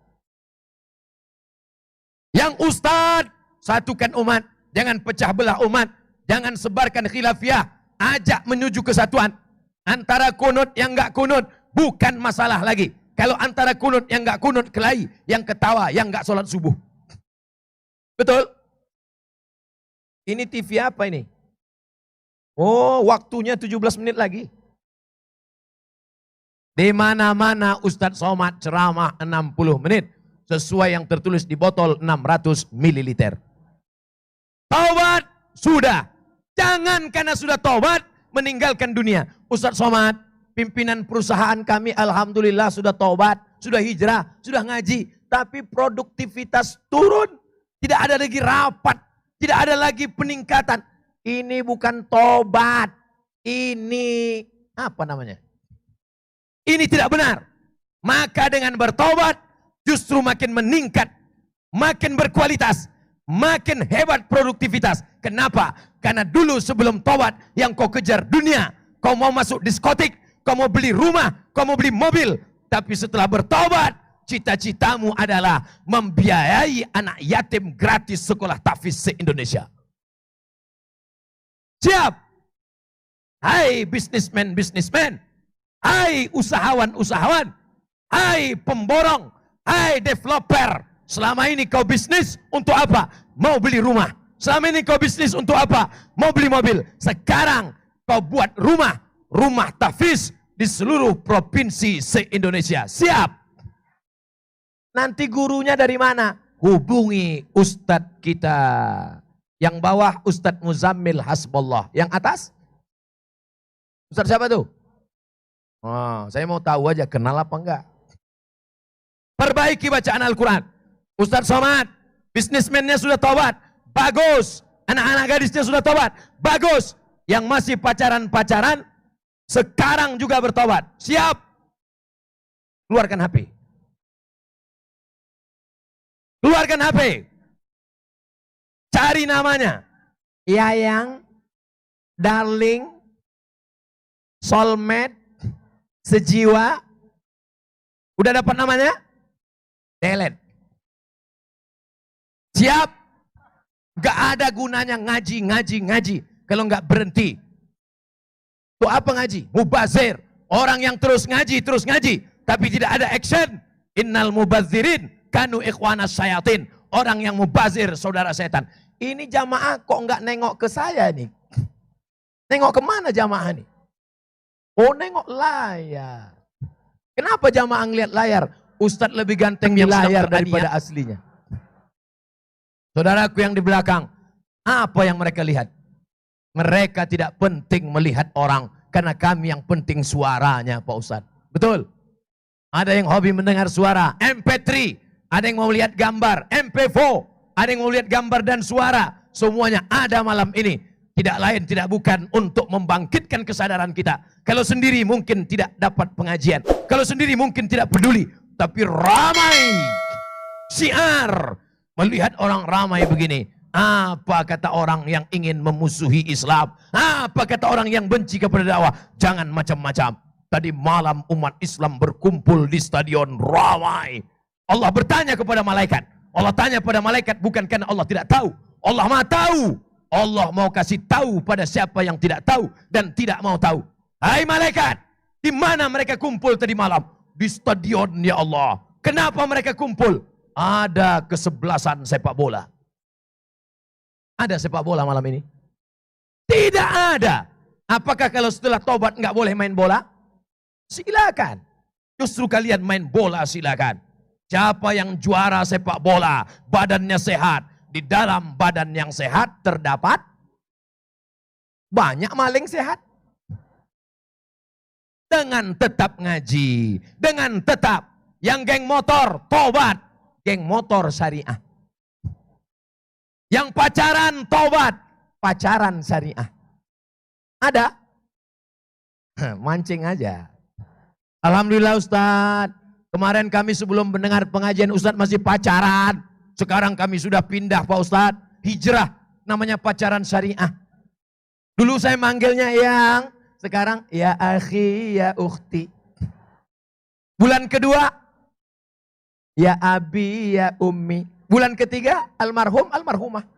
Yang ustadz, satukan umat, jangan pecah belah umat, jangan sebarkan khilafiyah, ajak menuju kesatuan. Antara kunut yang gak kunut bukan masalah lagi. Kalau antara kunut yang gak kunut kelahi, yang ketawa, yang gak sholat subuh. Betul? Ini TV apa ini? Oh, waktunya 17 menit lagi. Di mana-mana Ustadz Somad ceramah 60 menit. Sesuai yang tertulis di botol 600 ml. Taubat sudah. Jangan karena sudah taubat meninggalkan dunia. Ustadz Somad, pimpinan perusahaan kami alhamdulillah sudah taubat, sudah hijrah, sudah ngaji. Tapi produktivitas turun. Tidak ada lagi rapat. Tidak ada lagi peningkatan. Ini bukan taubat. Ini apa namanya? Ini tidak benar. Maka dengan bertobat justru makin meningkat, makin berkualitas, makin hebat produktivitas. Kenapa? Karena dulu sebelum tobat yang kau kejar dunia, kau mau masuk diskotik, kau mau beli rumah, kau mau beli mobil. Tapi setelah bertobat, cita-citamu adalah membiayai anak yatim gratis sekolah tahfiz se-Indonesia. Siap? Hai bisnismen, hai usahawan, hai pemborong, hai developer. Selama ini kau bisnis untuk apa? Mau beli rumah. Selama ini kau bisnis untuk apa? Mau beli mobil. Sekarang kau buat rumah tahfiz di seluruh provinsi se-Indonesia. Siap? Nanti gurunya dari mana? Hubungi ustadz kita. Yang bawah Ustadz Muzammil Hasbullah. Yang atas? Ustadz siapa tuh? Oh, saya mau tahu aja kenal apa enggak. Perbaiki bacaan Al-Quran. Ustadz Somad, bisnismennya sudah tobat. Bagus. Anak-anak gadisnya sudah tobat. Bagus. Yang masih pacaran-pacaran, sekarang juga bertobat. Siap? Keluarkan HP. Keluarkan HP. Cari namanya. Yayang, darling, soulmate, sejiwa. Udah dapat namanya? Delete. Siap? Gak ada gunanya ngaji. Kalau gak berhenti. Itu apa ngaji? Mubazir. Orang yang terus ngaji. Tapi tidak ada action. Innal mubazirin kanu ikhwanas syayatin. Orang yang mubazir saudara setan. Ini jamaah kok nggak nengok ke saya nih? Nengok kemana jamaah nih? Oh nengok layar. Kenapa jamaah ngeliat layar? Ustadz lebih ganteng di layar daripada aslinya. Saudaraku yang di belakang, apa yang mereka lihat? Mereka tidak penting melihat orang, karena kami yang penting suaranya Pak Ustadz. Betul? Ada yang hobi mendengar suara, MP3. Ada yang mau lihat gambar, MP4. Ada yang mau lihat gambar dan suara. Semuanya ada malam ini. tidak lain tidak bukan untuk membangkitkan kesadaran kita. Kalau sendiri mungkin tidak dapat pengajian, kalau sendiri mungkin tidak peduli, tapi ramai syiar melihat orang ramai begini. Apa kata orang yang ingin memusuhi Islam? Apa kata orang yang benci kepada dakwah? Jangan macam-macam. Tadi malam umat Islam berkumpul di stadion ramai. Allah bertanya kepada malaikat. Allah tanya pada malaikat bukan karena Allah tidak tahu. Allah Maha tahu. Allah mau kasih tahu pada siapa yang tidak tahu dan tidak mau tahu. Hai malaikat, di mana mereka kumpul tadi malam? Di stadion ya Allah. Kenapa mereka kumpul? Ada kesebelasan sepak bola. Ada sepak bola malam ini? Tidak ada. Apakah kalau setelah tobat nggak boleh main bola? Silakan. Justru kalian main bola silakan. Siapa yang juara sepak bola, badannya sehat. Di dalam badan yang sehat terdapat banyak maling sehat. Dengan tetap ngaji, dengan tetap yang geng motor, tobat, geng motor syariah. Yang pacaran, tobat, pacaran syariah. Ada? Mancing aja. Alhamdulillah Ustadz, kemarin kami sebelum mendengar pengajian Ustadz masih pacaran. Sekarang kami sudah pindah Pak Ustadz, hijrah, namanya pacaran syariah. Dulu saya manggilnya yang, sekarang ya akhi, ya ukhti. Bulan kedua, ya abi, ya ummi. Bulan ketiga, almarhum, almarhumah.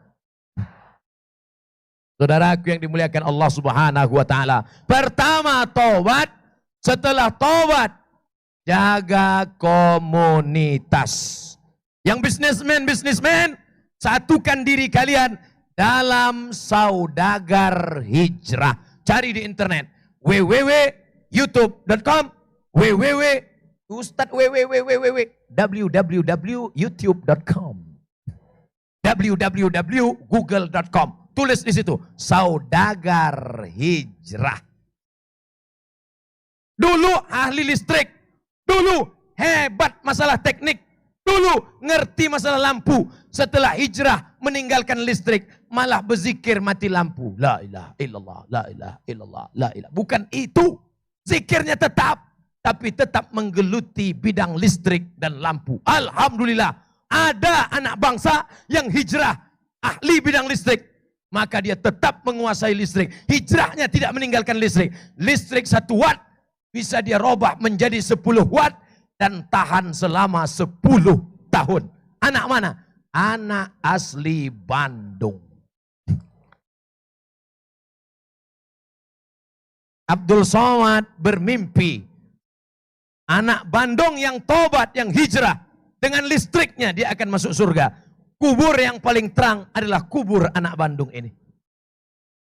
Saudaraku yang dimuliakan Allah Subhanahu wa taala. Pertama tobat, setelah tobat jaga komunitas. Yang bisnismen, satukan diri kalian dalam saudagar hijrah. Cari di internet www.youtube.com www.youtube.com www.google.com. Tulis di situ saudagar hijrah. Dulu ahli listrik, dulu hebat masalah teknik, dulu ngerti masalah lampu. Setelah hijrah meninggalkan listrik, malah berzikir mati lampu. La ilaha illallah, la ilaha illallah, la ilaha. Bukan itu. Zikirnya tetap, tapi tetap menggeluti bidang listrik dan lampu. Alhamdulillah, ada anak bangsa yang hijrah ahli bidang listrik. Maka dia tetap menguasai listrik. Hijrahnya tidak meninggalkan listrik. Listrik 1 watt bisa dia robah menjadi 10 watt. Dan tahan selama 10 tahun. Anak mana? Anak asli Bandung. Abdul Somad bermimpi. Anak Bandung yang tobat, yang hijrah. Dengan listriknya dia akan masuk surga. Kubur yang paling terang adalah kubur anak Bandung ini.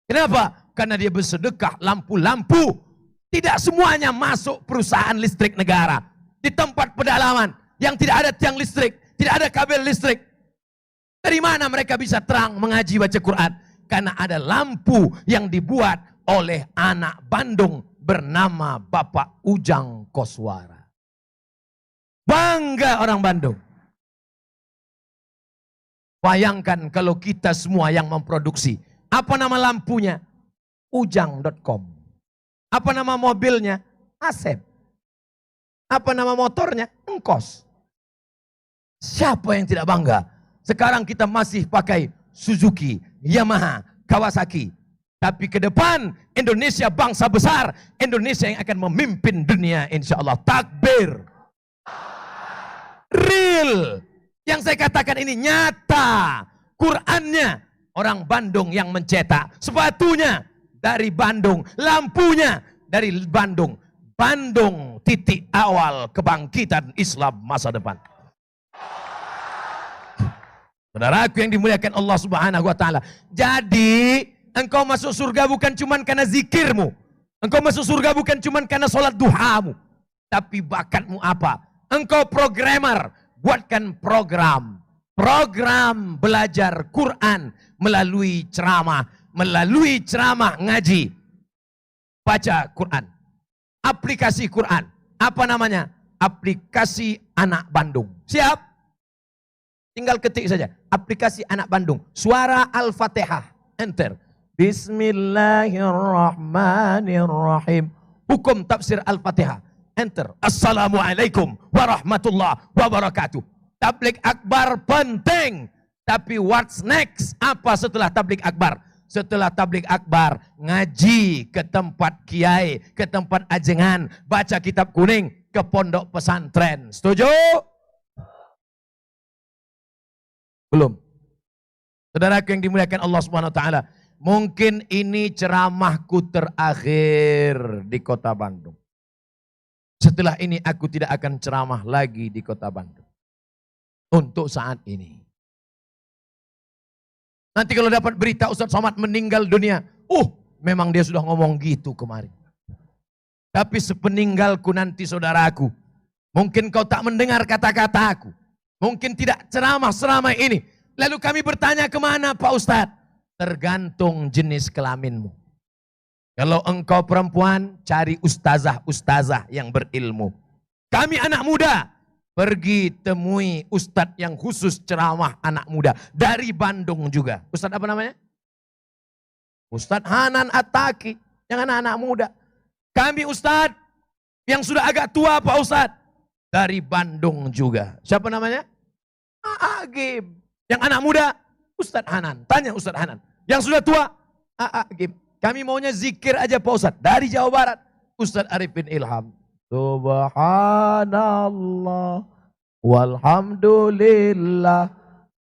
Kenapa? Karena dia bersedekah lampu-lampu. Tidak semuanya masuk perusahaan listrik negara. Di tempat pedalaman yang tidak ada tiang listrik, tidak ada kabel listrik. Dari mana mereka bisa terang mengaji baca Quran? Karena ada lampu yang dibuat oleh anak Bandung bernama Bapak Ujang Koswara. Bangga orang Bandung. Bayangkan kalau kita semua yang memproduksi. Apa nama lampunya? Ujang.com. Apa nama mobilnya? Asep. Apa nama motornya? Engkos. Siapa yang tidak bangga? Sekarang kita masih pakai Suzuki, Yamaha, Kawasaki. Tapi ke depan Indonesia bangsa besar. Indonesia yang akan memimpin dunia insya Allah. Takbir. Real. Yang saya katakan ini nyata. Qurannya orang Bandung yang mencetak. Sepatunya dari Bandung. Lampunya dari Bandung. Bandung titik awal kebangkitan Islam masa depan. Saudaraku yang dimuliakan Allah Subhanahu wa taala. Jadi, engkau masuk surga bukan cuma karena zikirmu. Engkau masuk surga bukan cuma karena sholat duhamu. Tapi bakatmu apa? Engkau programmer, buatkan program. Program belajar Quran melalui ceramah ngaji. Baca Quran. Aplikasi Quran. Apa namanya? Aplikasi Anak Bandung. Siap? Tinggal ketik saja. Aplikasi Anak Bandung. Suara Al-Fatihah. Enter. Bismillahirrahmanirrahim. Hukum tafsir Al-Fatihah. Enter. Assalamualaikum warahmatullahi wabarakatuh. Tabligh akbar penting. Tapi what's next? Apa setelah tabligh akbar? Setelah tabligh akbar, ngaji ke tempat kiai, ke tempat ajengan, baca kitab kuning, ke pondok pesantren. Setuju? Belum. Saudaraku yang dimuliakan Allah Subhanahu wa taala, mungkin ini ceramahku terakhir di Kota Bandung. Setelah ini aku tidak akan ceramah lagi di Kota Bandung. Untuk saat ini. Nanti kalau dapat berita Ustaz Somad meninggal dunia, memang dia sudah ngomong gitu kemarin. Tapi sepeninggalku nanti saudaraku, mungkin kau tak mendengar kata-kataku, mungkin tidak ceramah seramai ini. Lalu kami bertanya, kemana Pak Ustadz? Tergantung jenis kelaminmu. Kalau engkau perempuan, cari ustazah-ustazah yang berilmu. Kami anak muda, pergi temui ustadz yang khusus ceramah anak muda. Dari Bandung juga. Ustadz apa namanya? Ustadz Hanan At-Taki. Yang anak-anak muda. Kami ustadz yang sudah agak tua Pak Ustadz. Dari Bandung juga. Siapa namanya? Agim. Yang anak muda, Ustadz Hanan. Tanya Ustadz Hanan. Yang sudah tua, Agim. Kami maunya zikir aja Pak Ustadz. Dari Jawa Barat, Ustadz Arifin Ilham. Subhanallah walhamdulillah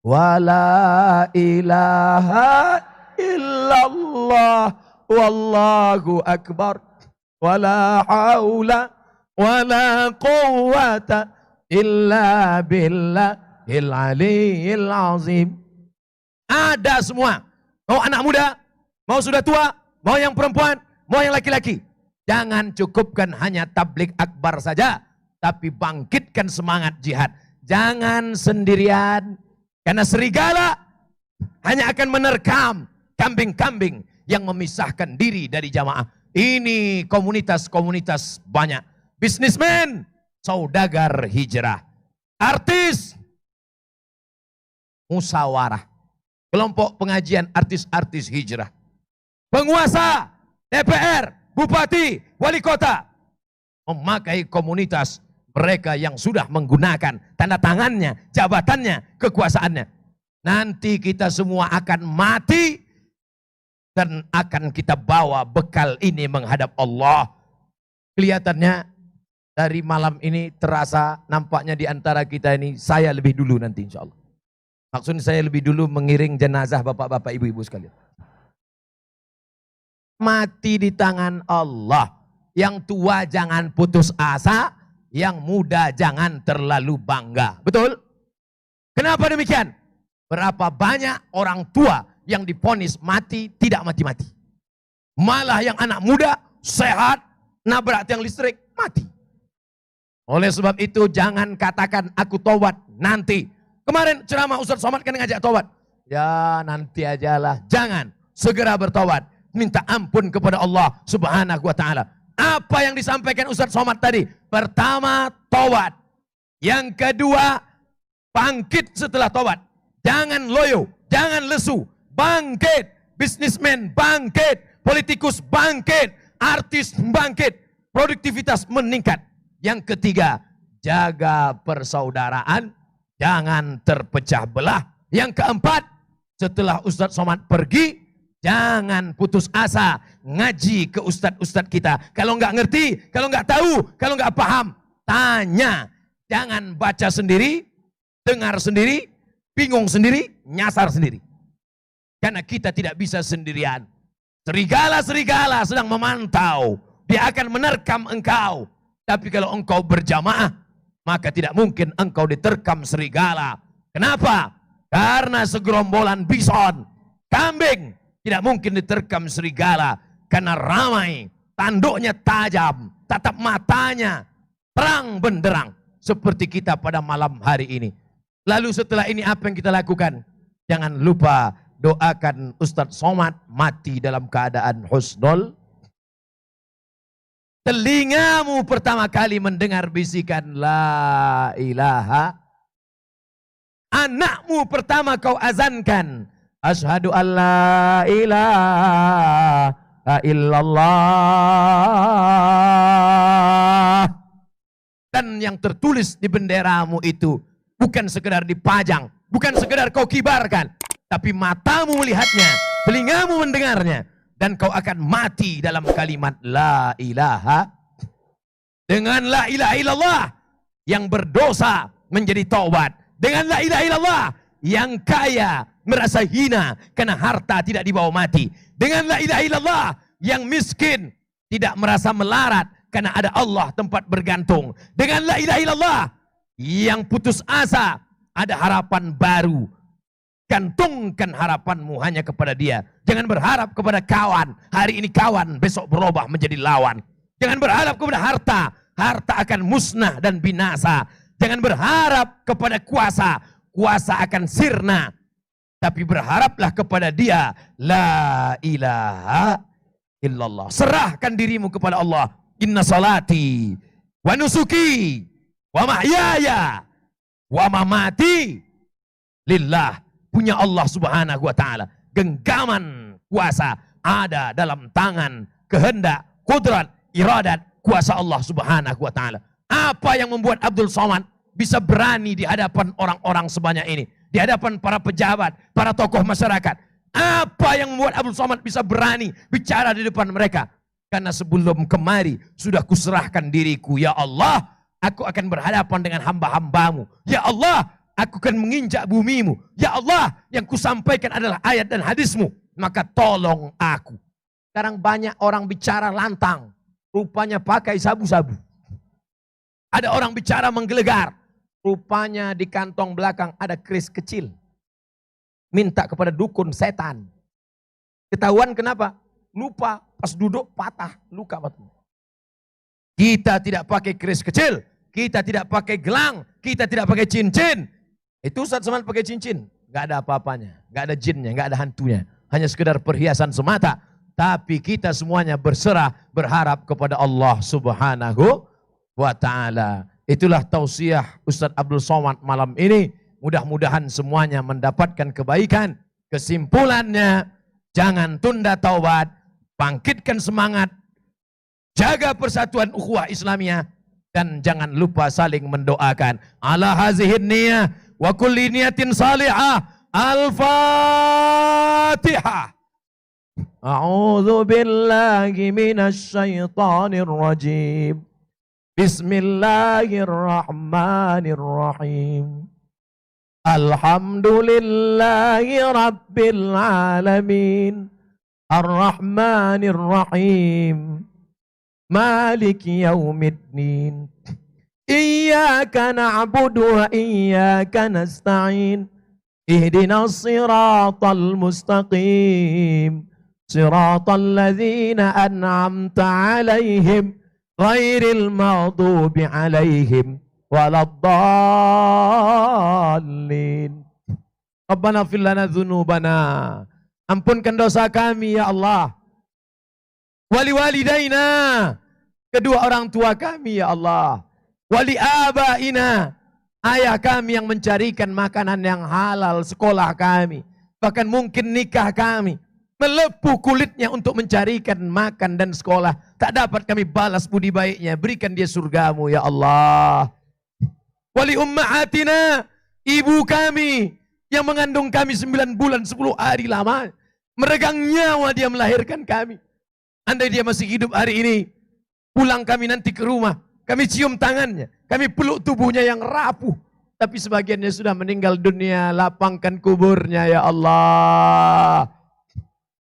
wala ilaha illallah wallahu akbar wala haula wala quwwata illa billahil aliyyil azim. Ada semua. Mau anak muda, mau sudah tua, mau yang perempuan, mau yang laki-laki. Jangan cukupkan hanya tabligh akbar saja, tapi bangkitkan semangat jihad. Jangan sendirian, karena serigala hanya akan menerkam kambing-kambing yang memisahkan diri dari jamaah. Ini komunitas-komunitas banyak. Bisnismen, saudagar hijrah, artis, musyawarah, kelompok pengajian artis-artis hijrah, penguasa, DPR, bupati, wali kota, memakai komunitas mereka yang sudah menggunakan tanda tangannya, jabatannya, kekuasaannya. Nanti kita semua akan mati dan akan kita bawa bekal ini menghadap Allah. Kelihatannya dari malam ini terasa nampaknya di antara kita ini saya lebih dulu nanti insya Allah. Maksudnya saya lebih dulu mengiring jenazah bapak-bapak ibu-ibu sekalian. Mati di tangan Allah. Yang tua jangan putus asa, yang muda jangan terlalu bangga. Betul? Kenapa demikian? Berapa banyak orang tua yang divonis mati tidak mati-mati. Malah yang anak muda sehat, nabrak tiang listrik, mati. Oleh sebab itu jangan katakan aku tobat nanti. Kemarin ceramah Ustaz Somad kan ngajak tobat. Ya nanti ajalah. Jangan, segera bertobat. Minta ampun kepada Allah Subhanahu wa taala. Apa yang disampaikan Ustaz Somad tadi? Pertama, tobat. Yang kedua, bangkit setelah tobat. Jangan loyo, jangan lesu. Bangkit, bisnismen bangkit, politikus bangkit, artis bangkit, produktivitas meningkat. Yang ketiga, jaga persaudaraan, jangan terpecah belah. Yang keempat, setelah Ustaz Somad pergi, jangan putus asa, ngaji ke ustadz-ustadz kita. Kalau nggak ngerti, kalau nggak tahu, kalau nggak paham, tanya. Jangan baca sendiri, dengar sendiri, bingung sendiri, nyasar sendiri. Karena kita tidak bisa sendirian. Serigala-serigala sedang memantau. Dia akan menerkam engkau. Tapi kalau engkau berjamaah, maka tidak mungkin engkau diterkam serigala. Kenapa? Karena segerombolan bison, kambing, tidak mungkin diterkam serigala. Karena ramai, tanduknya tajam, tatap matanya terang benderang. Seperti kita pada malam hari ini. Lalu setelah ini apa yang kita lakukan? Jangan lupa doakan Ustadz Somad mati dalam keadaan husnul. Telingamu pertama kali mendengar bisikan la ilaha. Anakmu pertama kau azankan Asyhadu an la ilaha illallah. Dan yang tertulis di benderamu itu bukan sekedar dipajang, bukan sekedar kau kibarkan, tapi matamu melihatnya, telingamu mendengarnya, dan kau akan mati dalam kalimat la ilaha. Dengan la ilaha illallah yang berdosa menjadi taubat. Dengan la ilaha illallah yang kaya merasa hina karena harta tidak dibawa mati. Dengan la ilaha illallah yang miskin tidak merasa melarat karena ada Allah tempat bergantung. Dengan la ilaha illallah yang putus asa ada harapan baru. Gantungkan harapanmu hanya kepada Dia. Jangan berharap kepada kawan. Hari ini kawan, besok berubah menjadi lawan. Jangan berharap kepada harta. Harta akan musnah dan binasa. Jangan berharap kepada kuasa. Kuasa akan sirna. Tapi berharaplah kepada Dia. La ilaha illallah. Serahkan dirimu kepada Allah. Inna salati wa nusuki wa mahyaya wa mamati lillah. Punya Allah subhanahu wa ta'ala. Genggaman kuasa ada dalam tangan, kehendak, kudrat, iradat, kuasa Allah subhanahu wa ta'ala. Apa yang membuat Abdul Somad bisa berani di hadapan orang-orang sebanyak ini? Di hadapan para pejabat, para tokoh masyarakat. Apa yang membuat Abdul Somad bisa berani bicara di depan mereka? Karena sebelum kemari sudah kuserahkan diriku. Ya Allah, aku akan berhadapan dengan hamba-hambamu. Ya Allah, aku akan menginjak bumimu. Ya Allah, yang kusampaikan adalah ayat dan hadismu. Maka tolong aku. Sekarang banyak orang bicara lantang. Rupanya pakai sabu-sabu. Ada orang bicara menggelegar. Rupanya di kantong belakang ada keris kecil. Minta kepada dukun setan. Ketahuan kenapa? Lupa, pas duduk patah, luka batu. Kita tidak pakai keris kecil. Kita tidak pakai gelang. Kita tidak pakai cincin. Itu Ustaz Somad pakai cincin. Gak ada apa-apanya. Gak ada jinnya, gak ada hantunya. Hanya sekedar perhiasan semata. Tapi kita semuanya berserah, berharap kepada Allah subhanahu wa ta'ala. Itulah tausiah Ustaz Abdul Somad malam ini. Mudah-mudahan semuanya mendapatkan kebaikan. Kesimpulannya, jangan tunda taubat. Bangkitkan semangat. Jaga persatuan ukhuwah Islamiyah. Dan jangan lupa saling mendoakan. Ala hazihin niyah. Wa kulli niyatin salihah. Al-Fatihah. A'udzu billahi minasy syaithanir rajim. Bismillahirrahmanirrahim. Alhamdulillahi rabbil alamin. Ar-Rahmanir Rahim. Maliki yaumiddin. Iyyaka na'budu wa iyyaka nasta'in. Ihdinas siratal mustaqim. Siratal ladzina an'amta 'alaihim ghairil maghdubi 'alaihim waladdallin. Rabbana ighfir lana dzunubana. Ampunkan dosa kami ya Allah. Wali walidaina, kedua orang tua kami ya Allah. Wali abaina, ayah kami yang mencarikan makanan yang halal, sekolah kami. Bahkan mungkin nikah kami. Melepuh kulitnya untuk mencarikan makan dan sekolah. Tak dapat kami balas budi baiknya. Berikan dia surgamu ya Allah. Wali ummahatina, ibu kami yang mengandung kami 9 bulan 10 hari lama. Meregang nyawa dia melahirkan kami. Andai dia masih hidup hari ini, pulang kami nanti ke rumah. Kami cium tangannya. Kami peluk tubuhnya yang rapuh. Tapi sebagiannya sudah meninggal dunia. Lapangkan kuburnya ya Allah.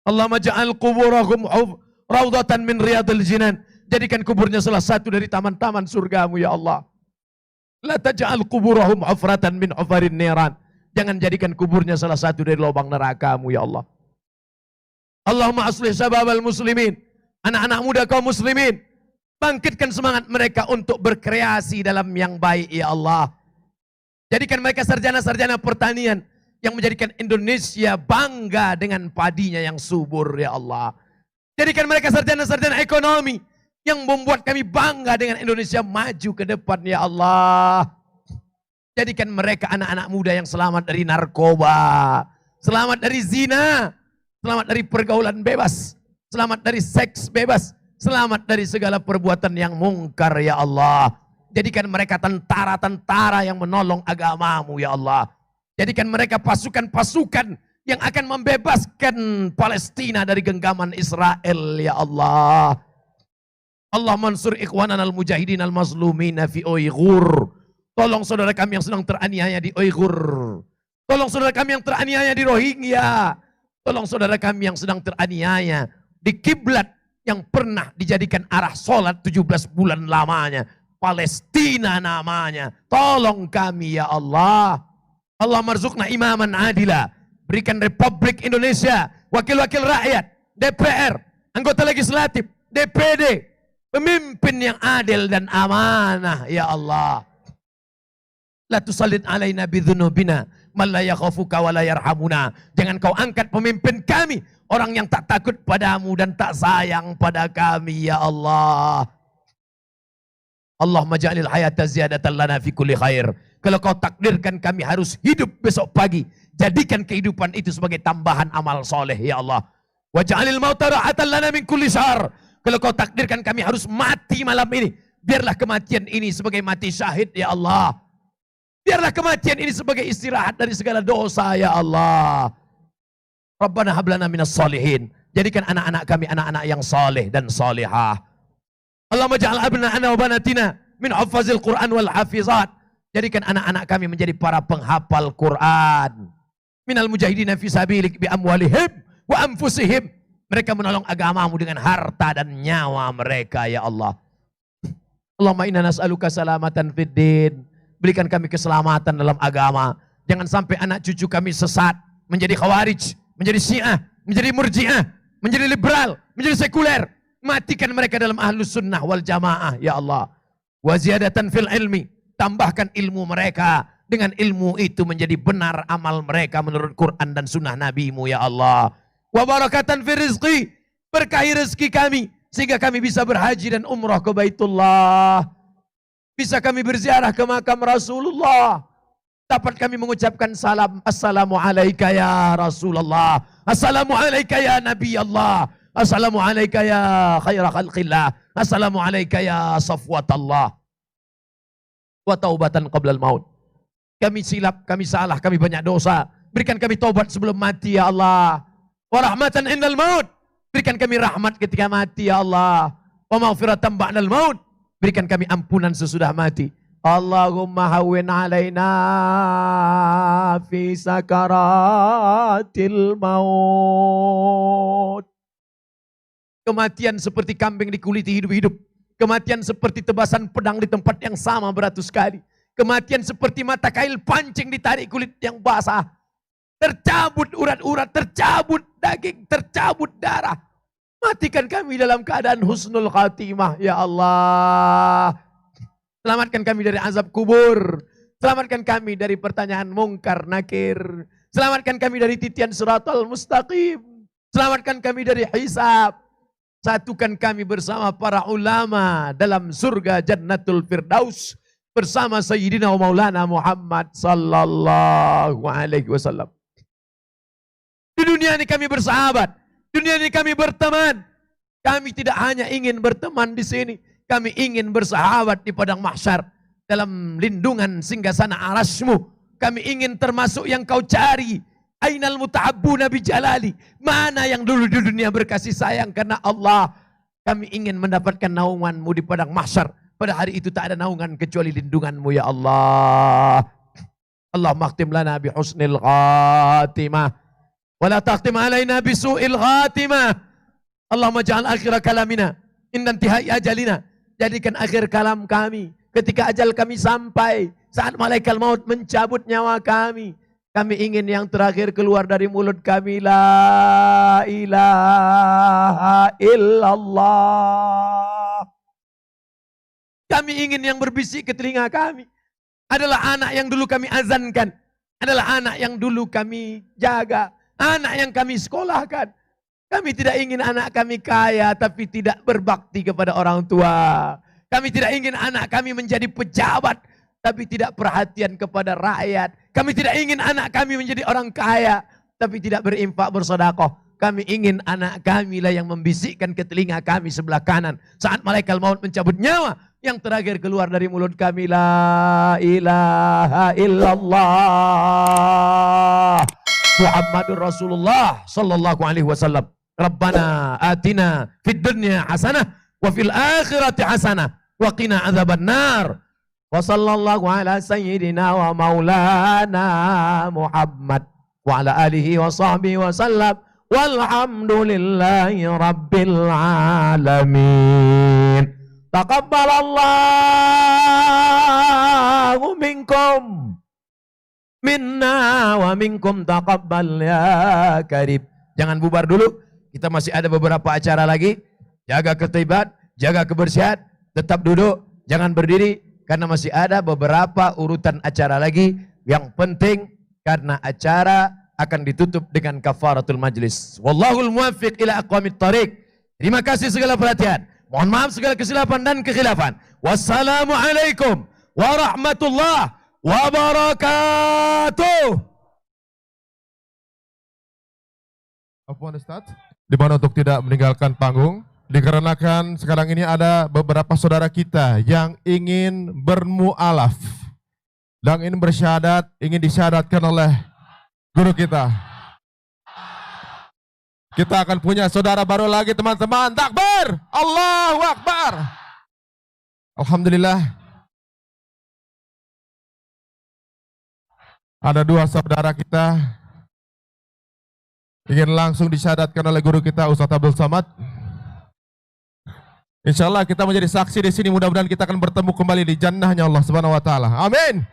Allahumma ja'al kuburahum raudatan min riyadil jinan. Jadikan kuburnya salah satu dari taman-taman surgamu ya Allah. La taj'al kuburahum hufratan min hufarin niran. Jangan jadikan kuburnya salah satu dari lubang nerakamu ya Allah. Allahumma aslih sababal muslimin. Anak-anak muda kaum muslimin. Bangkitkan semangat mereka untuk berkreasi dalam yang baik ya Allah. Jadikan mereka sarjana-sarjana pertanian. Yang menjadikan Indonesia bangga dengan padinya yang subur ya Allah. Jadikan mereka sarjana-sarjana ekonomi. Yang membuat kami bangga dengan Indonesia maju ke depan ya Allah. Jadikan mereka anak-anak muda yang selamat dari narkoba. selamat dari zina, selamat dari pergaulan bebas, selamat dari seks bebas, selamat dari segala perbuatan yang mungkar ya Allah. Jadikan mereka tentara-tentara yang menolong agamamu ya Allah. Jadikan mereka pasukan-pasukan yang akan membebaskan Palestina dari genggaman Israel ya Allah. Allah mansur ikhwanan al-mujahidin al-mazlumina fi Uyghur. Tolong saudara kami yang sedang teraniaya di Uyghur. Tolong saudara kami yang teraniaya di Rohingya. Tolong saudara kami yang sedang teraniaya di kiblat yang pernah dijadikan arah sholat 17 bulan lamanya. Palestina namanya. Tolong kami ya Allah. Allah marzukna imaman adila. Berikan Republik Indonesia, wakil-wakil rakyat, DPR, anggota legislatif, DPD, pemimpin yang adil dan amanah ya Allah. La tusallid alaina bidzunubina man la yakhafuka wa la yarhamuna. Jangan kau angkat pemimpin kami, orang yang tak takut padamu dan tak sayang pada kami ya Allah. Allahumma ja'alil hayata ziyadatan lana fi kulli khair. Kalau kau takdirkan kami harus hidup besok pagi, jadikan kehidupan itu sebagai tambahan amal soleh ya Allah. Wa ja'alil mauta rahatan lana min kulli syarr. Kalau kau takdirkan kami harus mati malam ini, biarlah kematian ini sebagai mati syahid ya Allah. Biarlah kematian ini sebagai istirahat dari segala dosa ya Allah. Rabbana hablana minas solihin. Jadikan anak-anak kami anak-anak yang soleh dan solehah. Allahumma ja'al abna'ana wa banatina min hafazil Qur'an wal hafizat. Jadikan anak-anak kami menjadi para penghafal Quran. Minal mujahidina fi sabilik bi amwalihim wa anfusihim. Mereka menolong agamamu dengan harta dan nyawa mereka ya Allah. Allahumma inna nas'aluka salamatan fid din. Berikan kami keselamatan dalam agama. Jangan sampai anak cucu kami sesat, menjadi khawarij, menjadi syiah, menjadi murjiah, menjadi liberal, menjadi sekuler. Matikan mereka dalam ahlus sunnah wal jamaah ya Allah. Wa ziyadatan fil ilmi. Tambahkan ilmu mereka. Dengan ilmu itu menjadi benar amal mereka menurut Quran dan sunnah nabimu ya Allah. Wa barakatan fil rizqi. Berkahi rezeki kami. Sehingga kami bisa berhaji dan umrah ke Baitullah. Bisa kami berziarah ke makam Rasulullah. Dapat kami mengucapkan salam. Assalamu alaika ya Rasulullah. Assalamu alaika ya Nabi Allah. Assalamu alaika ya khaira khalqillah. Assalamu alaika ya safwatallah. Wa taubatan qablal maut. Kami silap, kami salah, kami banyak dosa. Berikan kami taubat sebelum mati ya Allah. Wa rahmatan indal maut. Berikan kami rahmat ketika mati ya Allah. Wa maghfiratan ba'dal maut. Berikan kami ampunan sesudah mati. Allahumma hawwin alaina fi sakaratil maut. Kematian seperti kambing dikuliti hidup-hidup. Kematian seperti tebasan pedang di tempat yang sama beratus kali. Kematian seperti mata kail pancing ditarik kulit yang basah. Tercabut urat-urat, tercabut daging, tercabut darah. Matikan kami dalam keadaan husnul khatimah ya Allah. Selamatkan kami dari azab kubur. Selamatkan kami dari pertanyaan mungkar nakir. Selamatkan kami dari titian siratal mustaqim. Selamatkan kami dari hisab. Satukan kami bersama para ulama dalam surga Jannatul Firdaus bersama Sayyidina wa Maulana Muhammad sallallahu alaihi wasallam. Di dunia ini kami bersahabat, dunia ini kami berteman. Kami tidak hanya ingin berteman di sini, kami ingin bersahabat di padang mahsyar dalam lindungan singgasana arasmu. Kami ingin termasuk yang kau cari. Ainal muta'abbuna bijalali. Mana yang dulu di dunia berkasih sayang karena Allah. Kami ingin mendapatkan naunganmu di padang mahsyar. Pada hari itu tak ada naungan kecuali lindunganmu ya Allah. Allahumma akhtim lana bi husnil khatimah. Wa la takhtim alaina bi su'il khatimah. Allahumma ja'al akhir kalamina inna intihai ajalina. Jadikan akhir kalam kami ketika ajal kami sampai. Saat malaikat maut mencabut nyawa kami. Kami ingin yang terakhir keluar dari mulut kami. La ilaha illallah. Kami ingin yang berbisik ke telinga kami. Adalah anak yang dulu kami azankan. Adalah anak yang dulu kami jaga. Anak yang kami sekolahkan. Kami tidak ingin anak kami kaya tapi tidak berbakti kepada orang tua. Kami tidak ingin anak kami menjadi pejabat tapi tidak perhatian kepada rakyat. Kami tidak ingin anak kami menjadi orang kaya tapi tidak berinfak bersedekah. Kami ingin anak kami lah yang membisikkan ke telinga kami sebelah kanan saat malaikat maut mencabut nyawa. Yang terakhir keluar dari mulut kami, la ilaha illallah Muhammadur Rasulullah sallallahu alaihi wasallam. Rabbana atina fid dunya hasanah wa fil akhirati hasanah wa qina adzaban nar. Wa sallallahu ala sayyidina wa maulana Muhammad wa ala alihi wa sahbihi wa sallam. Walhamdulillahi rabbil alamin. Taqabbalallahu minkum minna wa minkum taqabbal ya karim. Jangan bubar dulu, kita masih ada beberapa acara lagi. Jaga ketertiban, jaga kebersihan, tetap duduk, jangan berdiri karena masih ada beberapa urutan acara lagi yang penting karena acara akan ditutup dengan kafaratul majlis. Wallahul muwaffiq ila aqwamit thariq. Terima kasih segala perhatian. Mohon maaf segala kesilapan dan kekhilafan. Wassalamualaikum warahmatullahi wabarakatuh. Afwan Ustaz, di mana untuk tidak meninggalkan panggung, dikarenakan sekarang ini ada beberapa saudara kita yang ingin bermualaf dan ingin bersyahadat, ingin disyahadatkan oleh guru kita. Kita akan punya saudara baru lagi teman-teman. Takbir! Allahu Akbar! Alhamdulillah. Ada dua saudara kita ingin langsung disyahadatkan oleh guru kita Ustaz Abdul Samad. Insyaallah kita menjadi saksi di sini. Mudah-mudahan kita akan bertemu kembali di jannahnya Allah Subhanahu wa taala. Amin.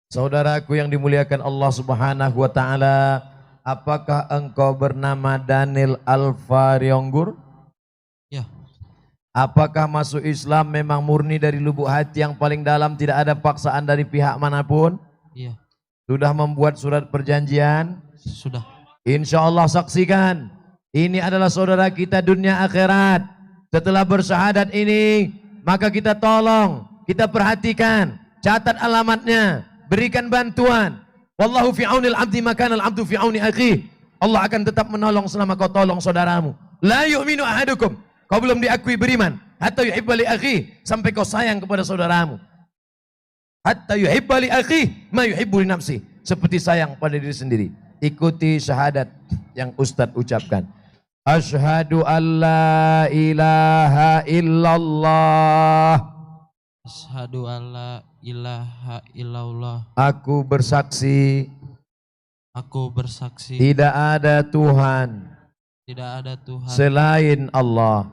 Saudaraku yang dimuliakan Allah Subhanahu wa taala, apakah engkau bernama Daniel Alfarionggur? Ya. Apakah masuk Islam memang murni dari lubuk hati yang paling dalam, tidak ada paksaan dari pihak manapun? Iya. Sudah membuat surat perjanjian? Sudah. Insya Allah saksikan, ini adalah saudara kita dunia akhirat. Setelah bersyahadat ini, maka kita tolong, kita perhatikan, catat alamatnya, berikan bantuan. Wallahu fi aunil abdi makana al abdu fi auni akhi. Allah akan tetap menolong selama kau tolong saudaramu. La yu'minu ahadukum. Kau belum diakui beriman hatta yuhibba li akhi, sampai kau sayang kepada saudaramu. Hatta yuhibba li akhi ma yuhibbu li nafsi, seperti sayang pada diri sendiri. Ikuti syahadat yang Ustadz ucapkan. Asyhadu an la ilaha illallah. Asyhadu alla ilaha illallah. Aku bersaksi tidak ada Tuhan selain Allah.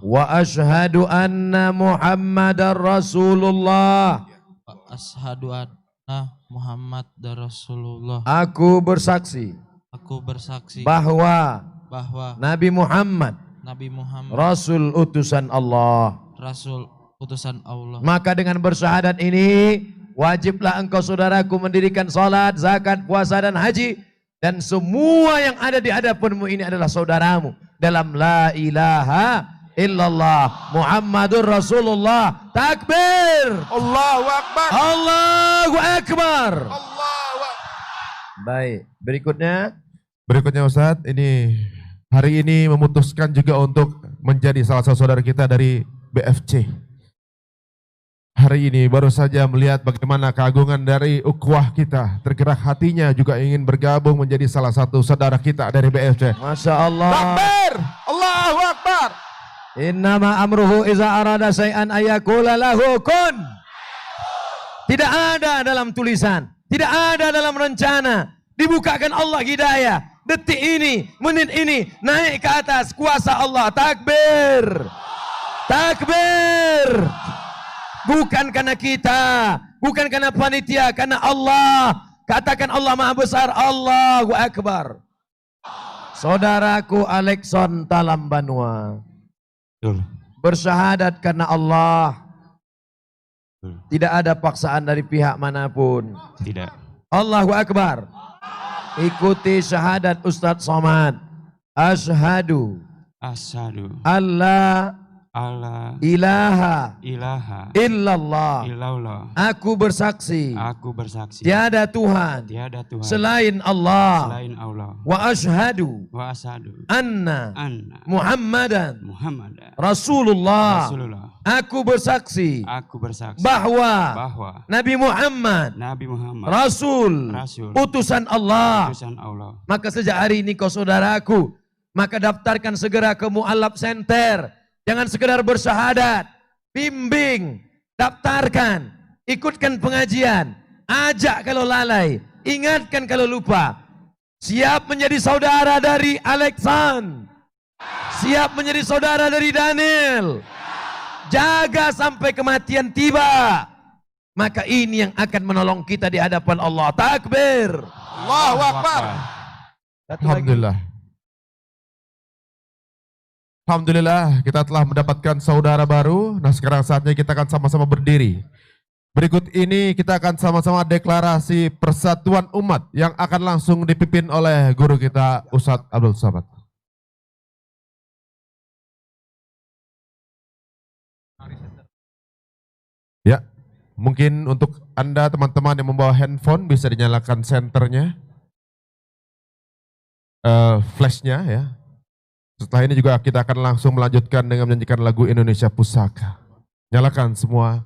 Wa asyhadu anna Muhammadar Rasulullah. Asyhadu anna Muhammadar Rasulullah. Aku bersaksi bahwa Nabi Muhammad Rasul utusan Allah. Maka dengan bersyahadat ini wajiblah engkau saudaraku mendirikan salat, zakat, puasa dan haji, dan semua yang ada di hadapanmu ini adalah saudaramu dalam la ilaha illallah Muhammadur Rasulullah. Takbir! Allahu Akbar! Allahu Akbar! Allahu Akbar! Baik, berikutnya Ustaz, ini hari ini memutuskan juga untuk menjadi salah satu saudara kita dari BFC. Hari ini baru saja melihat bagaimana keagungan dari ukhuwah kita, tergerak hatinya juga ingin bergabung menjadi salah satu saudara kita dari BFC. Masya Allah. Takbir! Allahu Akbar! Innama amruhu iza arada say'an ayakula lahu kun. Tidak ada dalam tulisan, tidak ada dalam rencana. Dibukakan Allah hidayah. Detik ini, menit ini, naik ke atas kuasa Allah. Takbir! Takbir! Bukan karena kita, bukan karena panitia, karena Allah. Katakan Allah Maha Besar, Allahu Akbar. Saudaraku Alexon Talambanua bersyahadat karena Allah. Tidak ada paksaan dari pihak manapun. Tidak. Allahu Akbar. Ikuti syahadat Ustadz Somad. Asyhadu Asyhadu alla alla ilaha ilaha illallah. illallah. Aku bersaksi Aku bersaksi tiada Tuhan tiada Tuhan selain Allah. selain Allah. Wa asyhadu Wa asyhadu anna anna Muhammadan Muhammadan Rasulullah. Rasulullah. Aku bersaksi Aku bersaksi bahwa bahwa Nabi Muhammad Nabi Muhammad Rasul, Rasul, utusan Allah. utusan Allah. Maka sejak hari ini kau saudaraku, maka daftarkan segera ke Mu'allaf Center. Jangan sekedar bersyahadat, bimbing, daftarkan, ikutkan pengajian, ajak kalau lalai, ingatkan kalau lupa. Siap menjadi saudara dari Alexan, siap menjadi saudara dari Daniel. Jaga sampai kematian tiba. Maka ini yang akan menolong kita di hadapan Allah. Takbir. Allahu Akbar. Alhamdulillah. Alhamdulillah kita telah mendapatkan saudara baru. Nah sekarang saatnya kita akan sama-sama berdiri. Berikut ini kita akan sama-sama deklarasi persatuan umat yang akan langsung dipimpin oleh guru kita Ustadz Abdul Somad. Ya, mungkin untuk Anda teman-teman yang membawa handphone bisa dinyalakan senternya, flashnya ya. Setelah ini juga kita akan langsung melanjutkan dengan menyanyikan lagu Indonesia Pusaka. Nyalakan semua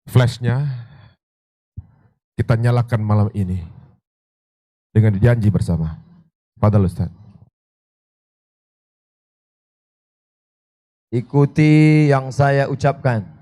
flashnya. Kita nyalakan malam ini dengan janji bersama. Fadal Ustaz. Ikuti yang saya ucapkan.